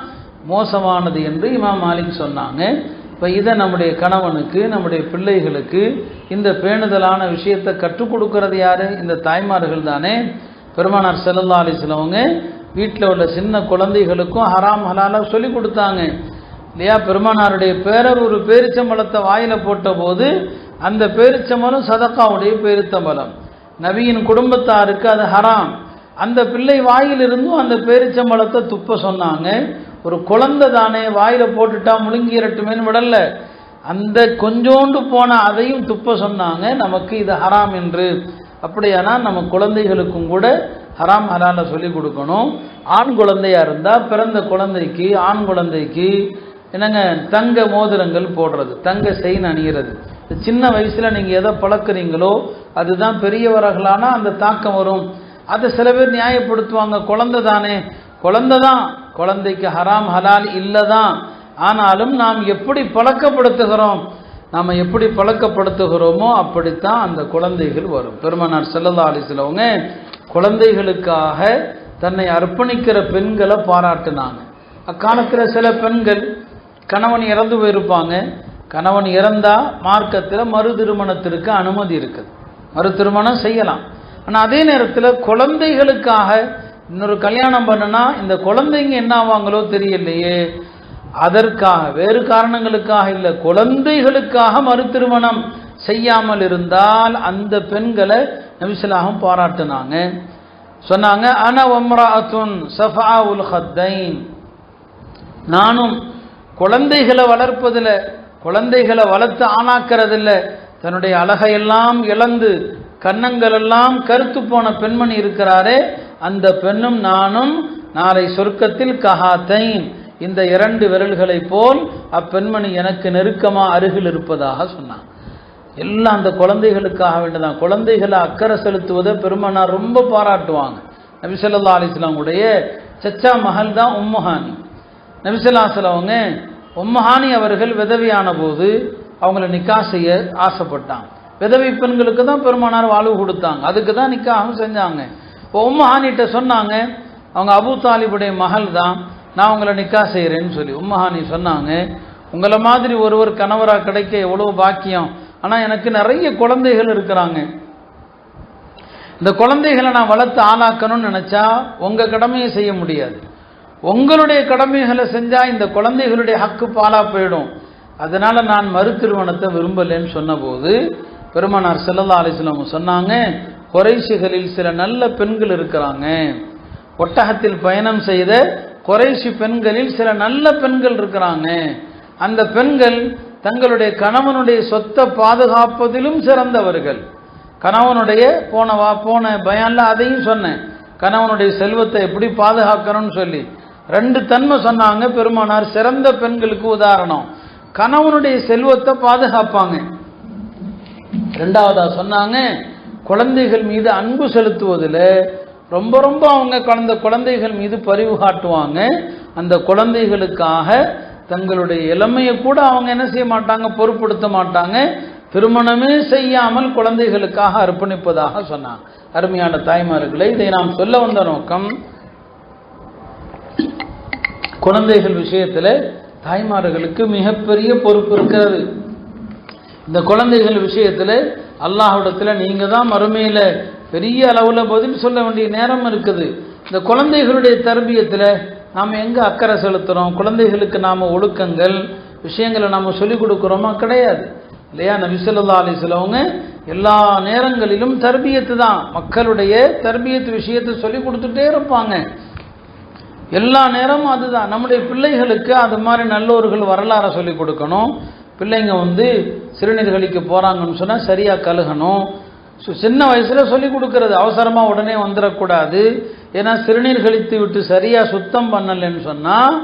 மோசமானது என்று இமாம் மாலிக் சொன்னாங்க. இப்போ இதை நம்முடைய கணவனுக்கு, நம்முடைய பிள்ளைகளுக்கு இந்த பேணுதலான விஷயத்தை கற்றுக் கொடுக்கறது யாரு? இந்த தாய்மார்கள் தானே. பெருமானார் ஸல்லல்லாஹு அலைஹி வஸல்லம் அவங்க வீட்டில் உள்ள சின்ன குழந்தைகளுக்கும் ஹராம் ஹலாலாக சொல்லி கொடுத்தாங்க இல்லையா? பெருமானாருடைய பேரர் ஒரு பேரிச்சம்பழத்தை வாயில போட்ட போது அந்த பேரிச்சம்பழம் சதக்காவுடைய பேரிச்சம்பழம், நபியின் குடும்பத்தாருக்கு அது ஹராம். அந்த பிள்ளை வாயிலிருந்தும் அந்த பேரிச்சம்பழத்தை துப்ப சொன்னாங்க. ஒரு குழந்தை தானே, வாயில போட்டுட்டா முழுங்கிரட்டுமேன்னு விடல, அந்த கொஞ்சோண்டு போன அதையும் துப்ப சொன்னாங்க. நமக்கு இது ஹராம் என்று. அப்படியானால் நம்ம குழந்தைகளுக்கும் கூட ஹராம் ஹலால சொல்லி கொடுக்கணும். ஆண் குழந்தையா இருந்தால் பிறந்த குழந்தைக்கு, ஆண் குழந்தைக்கு என்னங்க தங்க மோதிரங்கள் போடுறது, தங்க செயின் அணிகிறது. சின்ன வயசுல நீங்க எதை பழக்கிறீங்களோ அதுதான் பெரியவர்களானா அந்த தாக்கம் வரும். அதை சில பேர் நியாயப்படுத்துவாங்க, குழந்தை தானே, குழந்தை தான், குழந்தைக்கு ஹராம் ஹலால் இல்லைதான். ஆனாலும் நாம் எப்படி பழக்கப்படுத்துகிறோம், நாம் எப்படி பழக்கப்படுத்துகிறோமோ அப்படித்தான் அந்த குழந்தைகள் வரும். பெருமானார் ஸல்லல்லாஹு அலைஹி வஸல்லம் அவங்க குழந்தைகளுக்காக தன்னை அர்ப்பணிக்கிற பெண்களை பாராட்டினாங்க. அக்காலத்தில் சில பெண்கள் கணவன் இறந்து போயிருப்பாங்க. கணவன் இறந்தா மார்க்கத்தில் மறு திருமணத்திற்கு அனுமதி இருக்குது, மறு திருமணம் செய்யலாம். ஆனால் அதே நேரத்தில் குழந்தைகளுக்காக இன்னொரு கல்யாணம் பண்ணுனா இந்த குழந்தைங்க என்ன ஆவாங்களோ தெரியலையே, அதற்காக வேறு காரணங்களுக்காக இல்லை, குழந்தைகளுக்காக மறு திருமணம் செய்யாமல் இருந்தால் அந்த பெண்களை நபி ஸல்லல்லாஹு அலைஹி வஸல்லம் பாராட்டினாங்க. சொன்னாங்க, அன வம்ராஅத்துன் ஸஃபாஉல் ஹத்தைன், நானும் குழந்தைகளை வளர்ப்பதில், குழந்தைகளை வளர்த்து ஆணாக்கிறதில்ல, தன்னுடைய அழகையெல்லாம் இழந்து கன்னங்கள் எல்லாம் கருத்து போன பெண்மணி இருக்கிறாரே, அந்த பெண்ணும் நானும் நாளை சொர்க்கத்தில் கஹாத்தைன், இந்த இரண்டு விரல்களை போல் அப்பெண்மணி எனக்கு நெருக்கமாக அருகில் இருப்பதாக சொன்னான். எல்லாம் அந்த குழந்தைகளுக்காக வேண்டியதான். குழந்தைகளை அக்கறை செலுத்துவதை பெருமானார் ரொம்ப பாராட்டுவாங்க. நபி ஸல்லல்லாஹு அலைஹி வஸல்லம் உடைய சச்சா மகள் தான் உம்முஹானி. நபி ஸல்லல்லாஹு அலைஹி வஸல்லம் அவங்க உம்முஹானி அவர்கள் விதவியான போது அவங்கள நிக்கா செய்ய ஆசைப்பட்டாங்க. விதவை பெண்களுக்கு தான் பெருமானார் வாழ்வு கொடுத்தாங்க, அதுக்கு தான் நிக்காகவும் செஞ்சாங்க. இப்போ உம்முஹானிட்ட சொன்னாங்க, அவங்க அபூ தாலிபுடைய மகள் தான், நான் உங்களை நிக்கா செய்கிறேன்னு சொல்லி. உம்முஹானி சொன்னாங்க, உங்களை மாதிரி ஒருவர் கணவராக கிடைக்க எவ்வளோ பாக்கியம், ஆனால் எனக்கு நிறைய குழந்தைகள் இருக்கிறாங்க, இந்த குழந்தைகளை நான் வளர்த்து ஆளாக்கணும்னு நினச்சா உங்கள் கடமையை செய்ய முடியாது, உங்களுடைய கடமைகளை செஞ்சால் இந்த குழந்தைகளுடைய ஹக்கு பாலா போயிடும், அதனால் நான் மறு திருமணத்தை விரும்பலைன்னு சொன்னபோது பெருமானார் ஸல்லல்லாஹு அலைஹி வஸல்லம் சொன்னாங்க, குறைஷிகளில் சில நல்ல பெண்கள் இருக்கிறாங்க, ஒட்டகத்தில் பயணம் செய்த குறைஷி பெண்களில் சில நல்ல பெண்கள் இருக்கிறாங்க, அந்த பெண்கள் தங்களுடைய கணவனுடைய சொத்தை பாதுகாப்பதிலும் சிறந்தவர்கள். கணவனுடைய போன பயான்ல அதையும் சொன்னேன், கணவனுடைய செல்வத்தை எப்படி பாதுகாக்கணும்னு சொல்லி ரெண்டு தன்மை சொன்னாங்க பெருமானார். சிறந்த பெண்களுக்கு உதாரணம் கணவனுடைய செல்வத்தை பாதுகாப்பாங்க. ரெண்டாவதா சொன்னாங்க, குழந்தைகள் மீது அன்பு செலுத்துவதில் ரொம்ப ரொம்ப அவங்க குழந்தைகள் மீது பரிவு காட்டுவாங்க. அந்த குழந்தைகளுக்காக தங்களுடைய இளமையை கூட அவங்க என்ன செய்ய மாட்டாங்க, பொருட்படுத்த மாட்டாங்க, திருமணமே செய்யாமல் குழந்தைகளுக்காக அர்ப்பணிப்பதாக சொன்னாங்க. அருமையான தாய்மார்களே, இதை நாம் சொல்ல வந்த நோக்கம், குழந்தைகள் விஷயத்தில் தாய்மார்களுக்கு மிகப்பெரிய பொறுப்பு இருக்கிறது. இந்த குழந்தைகள் விஷயத்தில் அல்லாஹ்விடத்தில் நீங்கள் தான் மறுமையில் பெரிய அளவில் பதில் சொல்ல வேண்டிய நேரம் இருக்குது. இந்த குழந்தைகளுடைய தர்பியத்தில் நாம் எங்கே அக்கறை செலுத்துகிறோம்? குழந்தைகளுக்கு நாம் ஒழுக்கங்கள் விஷயங்களை நாம் சொல்லிக் கொடுக்குறோமா? கிடையாது இல்லையா? நபி ஸல்லல்லாஹு அலைஹி வஸல்லம் எல்லா நேரங்களிலும் தர்பியத்து தான், மக்களுடைய தர்பியத்து விஷயத்தை சொல்லி கொடுத்துட்டே இருப்பாங்க. எல்லா நேரமும் அதுதான். நம்முடைய பிள்ளைகளுக்கு அது மாதிரி நல்லோர்கள் வரலாறை சொல்லிக் கொடுக்கணும். பிள்ளைங்க சிறுநீர் கழிக்க போகிறாங்கன்னு சொன்னால் சரியாக கழுகணும். சின்ன வயசில் சொல்லிக் கொடுக்கறது, அவசரமாக உடனே வந்துடக்கூடாது. ஏன்னா சிறுநீர் கழித்து விட்டு சரியாக சுத்தம் பண்ணலைன்னு சொன்னால்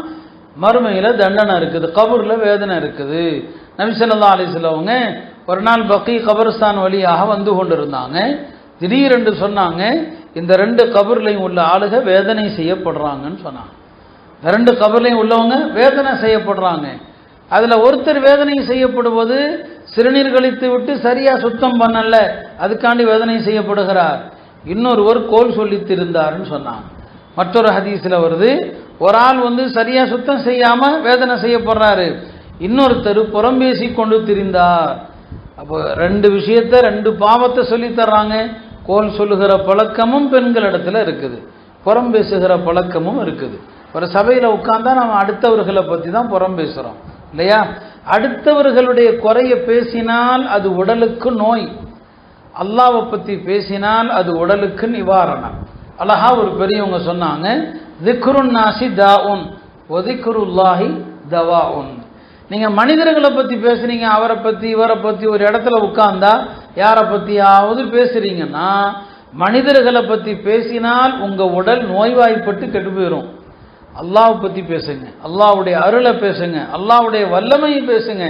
மறுமையில் தண்டனை இருக்குது, கபூரில் வேதனை இருக்குது. நபி ஸல்லல்லாஹு அலைஹி வஸல்லம் ஒரு நாள் பக்கி கபர்ஸ்தான் வழியாக வந்து கொண்டிருந்தாங்க. திடீரென்று சொன்னாங்க, இந்த 2 கபர்லையும் உள்ள ஆளுக வேதனை செய்யப்படுறாங்கன்னு சொன்னாங்க. 2 கபர்லையும் உள்ளவங்க வேதனை செய்யப்படுறாங்க. அதில் ஒருத்தர் வேதனை செய்யப்படுவது சிறுநீர் கழித்து விட்டு சரியாக சுத்தம் பண்ணல, அதுக்காண்டி வேதனை செய்யப்படுகிறார். இன்னொருவர் கோல் சொல்லித்து இருந்தார்னு சொன்னாங்க. மற்றொரு ஹதீஸில் வருது, ஒரு ஆள் சரியாக சுத்தம் செய்யாமல் வேதனை செய்யப்படுறாரு, இன்னொருத்தர் புறம்பேசி கொண்டு திரிந்தார். அப்போ 2 விஷயத்தை 2 பாவத்தை சொல்லி தர்றாங்க. கோல் சொல்லுகிற பழக்கமும் பெண்களிடத்தில் இருக்குது, புறம் பேசுகிற பழக்கமும் இருக்குது. ஒரு சபையில் உட்கார்ந்தா நம்ம அடுத்தவர்களை பற்றி தான் புறம் பேசுகிறோம் இல்லையா? அடுத்தவர்களுடைய குறைய பேசினால் அது உடலுக்கு நோய், அல்லாஹ்வை பற்றி பேசினால் அது உடலுக்கு நிவாரணம். அழகா ஒரு பெரியவங்க சொன்னாங்க, திக்ருன் நாசி தாஉன் வ திக்ருல்லாஹி தவாஉன். நீங்கள் மனிதர்களை பற்றி பேசுறீங்க, அவரை பற்றி இவரை பற்றி ஒரு இடத்துல உட்கார்ந்தா யாரை பற்றியாவது பேசுறீங்கன்னா, மனிதர்களை பற்றி பேசினால் உங்கள் உடல் நோய்வாய்ப்பட்டு கெட்டு போயிடும். அல்லாஹ்வை பற்றி பேசுங்க, அல்லாஹ்வுடைய அருளை பேசுங்க, அல்லாஹ்வுடைய வல்லமையை பேசுங்க.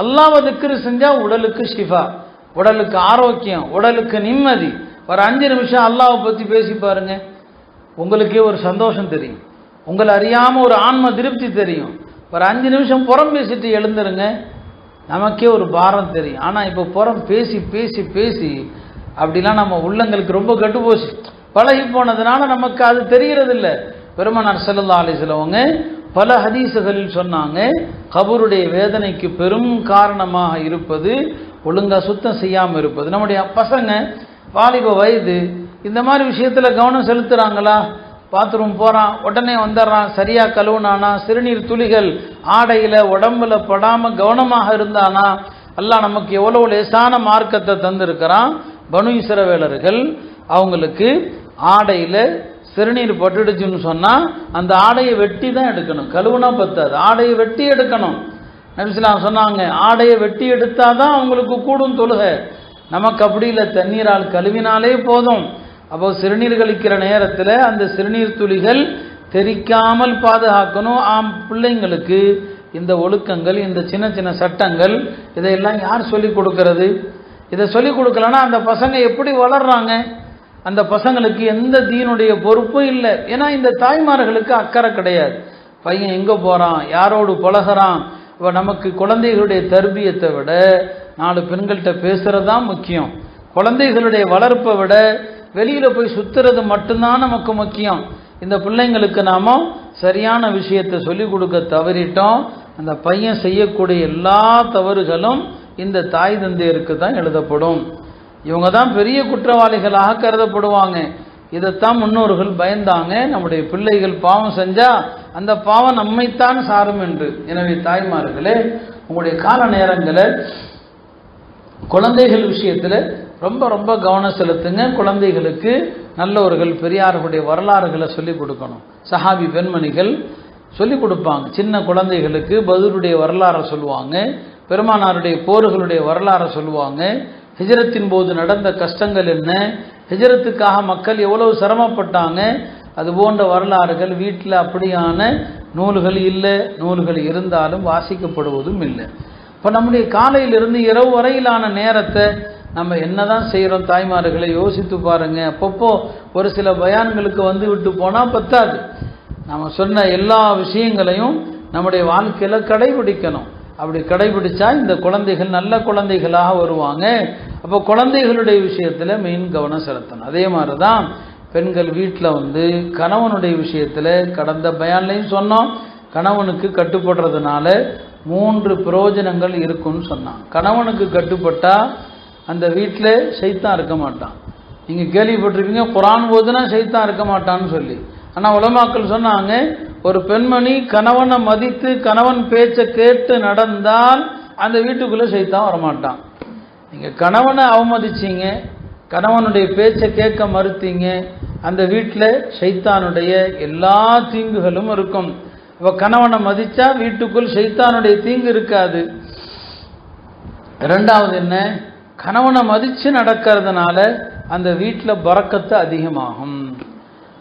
அல்லாஹ்வை திக்ரு செஞ்சால் உடலுக்கு ஷிஃபா, உடலுக்கு ஆரோக்கியம், உடலுக்கு நிம்மதி. ஒரு 5 நிமிஷம் அல்லாஹ்வை பற்றி பேசி பாருங்க, உங்களுக்கே ஒரு சந்தோஷம் தெரியும், உங்களை அறியாமல் ஒரு ஆன்ம திருப்தி தெரியும். ஒரு 5 நிமிஷம் புறம் பேசிட்டு எழுந்துருங்க, நமக்கே ஒரு பாரம் தெரியும். ஆனால் இப்போ புறம் பேசி பேசி பேசி அப்படிலாம் நம்ம உள்ளங்களுக்கு ரொம்ப கெட்டு போச்சு, பழகி போனதுனால நமக்கு அது தெரிகிறது இல்லை. பெருமானார் ஸல்லல்லாஹு அலைஹி வஸல்லம் பல ஹதீஸுகளில் சொன்னாங்க, கபருடைய வேதனைக்கு பெரும் காரணமாக இருப்பது ஒழுங்கா சுத்தம் செய்யாமல் இருப்பது. நம்முடைய பசங்க வாலிப வயது இந்த மாதிரி விஷயத்தில் கவனம் செலுத்துகிறாங்களா? பாத்ரூம் போகிறான், உடனே வந்துடுறான், சரியாக கழுவுனானா, சிறுநீர் துளிகள் ஆடையில் உடம்புல படாமல் கவனமாக இருந்தானா? அல்லாஹ் நமக்கு எவ்வளோ லேசான மார்க்கத்தை தந்திருக்கிறான். பனு இஸ்ரவேலர்கள் அவங்களுக்கு ஆடையில் சிறுநீர் பட்டுடுச்சுன்னு சொன்னால் அந்த ஆடையை வெட்டி தான் எடுக்கணும், கழுவுனா பத்தாது, ஆடையை வெட்டி எடுக்கணும். நபி ஸல்லல்லாஹு அலைஹி வஸல்லம் சொன்னாங்க, ஆடையை வெட்டி எடுத்தால் தான் அவங்களுக்கு கூடும் தொழுகை. நமக்கு அப்படி இல்லை, தண்ணீரால் கழுவினாலே போதும். அப்போ சிறுநீர் கழிக்கிற நேரத்தில் அந்த சிறுநீர் துளிகள் தெரிக்காமல் பாதுகாக்கணும். பிள்ளைங்களுக்கு இந்த ஒழுக்கங்கள், இந்த சின்ன சின்ன சட்டங்கள், இதையெல்லாம் யார் சொல்லிக் கொடுக்கறது? இதை சொல்லிக் கொடுக்கலன்னா அந்த பசங்க எப்படி வளர்றாங்க? அந்த பசங்களுக்கு எந்த தீனுடைய பொறுப்பும் இல்லை. ஏன்னா இந்த தாய்மார்களுக்கு அக்கறை கிடையாது. பையன் எங்கே போகிறான், யாரோடு பழகிறான். இப்போ நமக்கு குழந்தைகளுடைய தர்பியத்தை விட 4 பெண்கள்கிட்ட பேசுகிறது தான் முக்கியம். குழந்தைகளுடைய வளர்ப்பை விட வெளியில் போய் சுற்றுறது மட்டும்தான் நமக்கு முக்கியம். இந்த பிள்ளைங்களுக்கு நாம் சரியான விஷயத்தை சொல்லிக் கொடுக்க தவறிட்டோம். அந்த பையன் செய்யக்கூடிய எல்லா தவறுகளும் இந்த தாய் தந்தையருக்கு தான் எழுதப்படும். இவங்க தான் பெரிய குற்றவாளிகளாக கருதப்படுவாங்க. இதைத்தான் முன்னோர்கள் பயந்தாங்க, நம்முடைய பிள்ளைகள் பாவம் செஞ்சால் அந்த பாவம் நம்மைத்தான் சாரும் என்று. எனவே தாய்மார்களே, உங்களுடைய கால நேரங்களை குழந்தைகள் விஷயத்தில் ரொம்ப ரொம்ப கவனம் செலுத்துங்க. குழந்தைகளுக்கு நல்லவர்கள் பெரியார்களுடைய வரலாறுகளை சொல்லிக் கொடுக்கணும். சஹாபி பெண்மணிகள் சொல்லிக் கொடுப்பாங்க. சின்ன குழந்தைகளுக்கு பத்ருடைய வரலாறை சொல்லுவாங்க, பெருமானாருடைய போர்களுடைய வரலாறை சொல்லுவாங்க, ஹிஜ்ரத்தின் போது நடந்த கஷ்டங்கள் என்ன, ஹிஜ்ரத்துக்காக மக்கள் எவ்வளவு சிரமப்பட்டாங்க, அது போன்ற வரலாறுகள். வீட்டில் அப்படியான நூல்கள் இல்லை, நூல்கள் இருந்தாலும் வாசிக்கப்படுவதும் இல்லை. இப்போ நம்முடைய காலையிலிருந்து இரவு வரையிலான நேரத்தை நம்ம என்னதான் செய்கிறோம்? தாய்மார்களை யோசித்து பாருங்க. அப்பப்போ ஒரு சில பயான்களுக்கு வந்து விட்டு போனால் பத்தாது. நம்ம சொன்ன எல்லா விஷயங்களையும் நம்முடைய வாழ்க்கையில் கடைபிடிக்கணும். அப்படி கடைபிடிச்சா இந்த குழந்தைகள் நல்ல குழந்தைகளாக வருவாங்க. அப்போ குழந்தைகளுடைய விஷயத்தில் மெயின் கவனம் செலுத்தணும். அதே மாதிரி தான் பெண்கள் வீட்டில் கணவனுடைய விஷயத்தில் கடந்த பயான்லையும் சொன்னோம், கணவனுக்கு கட்டுப்படுறதுனால 3 பிரயோஜனங்கள் இருக்குன்னு சொன்னான். கணவனுக்கு கட்டுப்பட்டா அந்த வீட்டில் சைத்தான் இருக்க மாட்டான். நீங்கள் கேள்விப்பட்டிருப்பீங்க குர்ஆன் ஓதுனா சைத்தான் இருக்க மாட்டான்னு சொல்லி. ஆனால் உலமாக்கள் சொன்னாங்க, ஒரு பெண்மணி கணவனை மதித்து கணவன் பேச்சை கேட்டு நடந்தால் அந்த வீட்டுக்குள்ளே சைத்தான் வரமாட்டான். நீங்கள் கணவனை அவமதிச்சிங்க, கணவனுடைய பேச்சை கேட்க மறுத்தீங்க, அந்த வீட்டில் சைத்தானுடைய எல்லா தீங்குகளும் இருக்கும். இப்போ கணவனை மதித்தா வீட்டுக்குள் சைத்தானுடைய தீங்கு இருக்காது. ரெண்டாவது என்ன, கணவனை மதித்து நடக்கிறதுனால அந்த வீட்டில் பரக்கத்து அதிகமாகும்.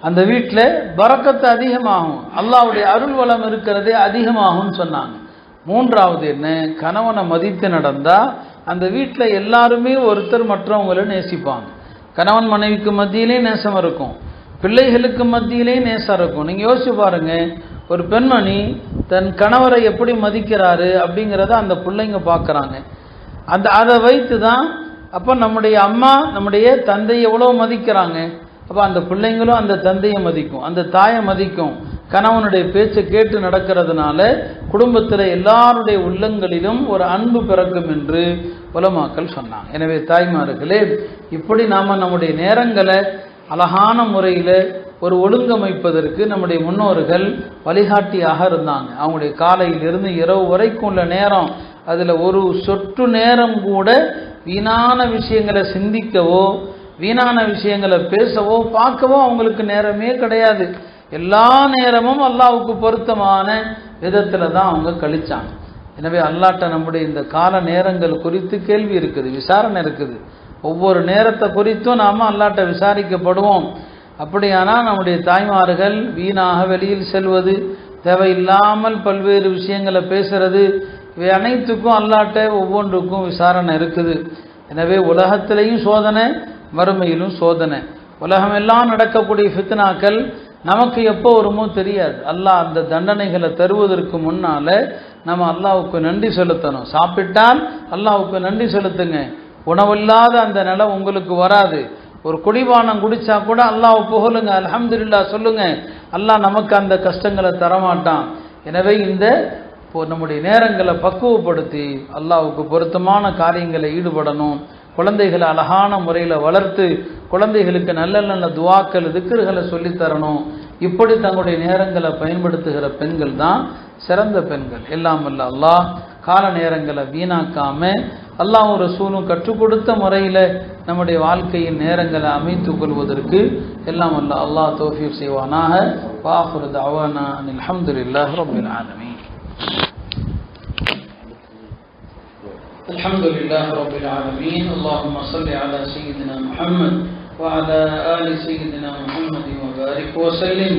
அந்த வீட்டில் பரக்கத்து அதிகமாகும், அல்லாஹ்வுடைய அருள் வளம் இருக்கிறதே அதிகமாகும்னு சொன்னாங்க. மூன்றாவது என்ன, கணவனை மதித்து நடந்தால் அந்த வீட்டில் எல்லாருமே ஒருத்தர் மற்றவங்களை நேசிப்பாங்க. கணவன் மனைவிக்கு மத்தியிலே நேசம் இருக்கும், பிள்ளைகளுக்கு மத்தியிலே நேசம் இருக்கும். நீங்கள் யோசிச்சு பாருங்க, ஒரு பெண்மணி தன் கணவரை எப்படி மதிக்கிறாரு அப்படிங்கிறத அந்த பிள்ளைங்க பார்க்குறாங்க. அதை வைத்து தான் அப்போ நம்முடைய அம்மா நம்முடைய தந்தையை எவ்வளோ மதிக்கிறாங்க, அப்போ அந்த பிள்ளைங்களும் அந்த தந்தையை மதிக்கும், அந்த தாயை மதிக்கும். கணவனுடைய பேச்சை கேட்டு நடக்கிறதுனால குடும்பத்தில் எல்லாருடைய உள்ளங்களிலும் ஒரு அன்பு பிறக்கும் என்று உலமாக்கள் சொன்னாங்க. எனவே தாய்மார்களே, இப்படி நாம் நம்முடைய நேரங்களை அழகான முறையில் ஒரு ஒழுங்கமைப்பதற்கு நம்முடைய முன்னோர்கள் வழிகாட்டியாக இருந்தாங்க. அவங்களுடைய காலையிலிருந்து இரவு வரைக்கும் உள்ள நேரம், அதில் ஒரு சொட்டு நேரம் கூட வீணான விஷயங்களை சிந்திக்கவோ வீணான விஷயங்களை பேசவோ பார்க்கவோ அவங்களுக்கு நேரமே கிடையாது. எல்லா நேரமும் அல்லாஹ்வுக்கு பொருத்தமான விதத்தில் தான் அவங்க கழிச்சாங்க. எனவே அல்லாஹ்ட்ட நம்முடைய இந்த கால நேரங்கள் குறித்து கேள்வி இருக்குது, விசாரணை இருக்குது. ஒவ்வொரு நேரத்தை குறித்தும் நாம் அல்லாஹ்ட்ட விசாரிக்கப்படுவோம். அப்படியானால் நம்முடைய தாய்மார்கள் வீணாக வெளியில் செல்வது, தேவையில்லாமல் பல்வேறு விஷயங்களை பேசுறது, இவை அனைத்துக்கும் அல்லாஹ்ட்ட ஒவ்வொன்றுக்கும் விசாரணை இருக்குது. எனவே உலகத்திலையும் சோதனை, மறுமையிலும் சோதனை. உலகமெல்லாம் நடக்கக்கூடிய ஃபித்னாக்கள் நமக்கு எப்போ வருமோ தெரியாது. அல்லாஹ் அந்த தண்டனைகளை தருவதற்கு முன்னால் நம்ம அல்லாஹ்வுக்கு நன்றி செலுத்தணும். சாப்பிட்டால் அல்லாஹ்வுக்கு நன்றி செலுத்துங்க. உணவில்லாத அந்த நிலை உங்களுக்கு வராது. ஒரு குடிபானம் குடிச்சா கூட அல்லாஹ் புகழுங்க, அல்ஹம்துலில்லாஹ் சொல்லுங்க. அல்லாஹ் நமக்கு அந்த கஷ்டங்களை தரமாட்டான். எனவே இந்த நம்முடைய நேரங்களை பக்குவப்படுத்தி அல்லாஹ்வுக்கு பொருத்தமான காரியங்களை ஈடுபடணும். குழந்தைகளை அழகான முறையில் வளர்த்து குழந்தைகளுக்கு நல்ல நல்ல துவாக்கள் திக்ருகளை சொல்லித்தரணும். இப்படி தங்களுடைய நேரங்களை பயன்படுத்துகிற பெண்கள் தான் சிறந்த பெண்கள். எல்லாம் அல்ல அல்லாஹ் கால நேரங்களை வீணாக்காம அல்லாஹ் ரசூலும் கற்றுக் கொடுத்த முறையில் நம்முடைய வாழ்க்கையின் நேரங்களை அமைத்துக் கொள்வதற்கு எல்லாம் அல்ல அல்லாஹ் தௌஃபீக் செய்வானாக. வாஹிரு தஅவானா அல்ஹம்துலில்லாஹி ரப்பில் ஆலமீன். الحمد لله رب العالمين. اللهم صل على سيدنا محمد وعلى آل سيدنا محمد وبارك وسلم.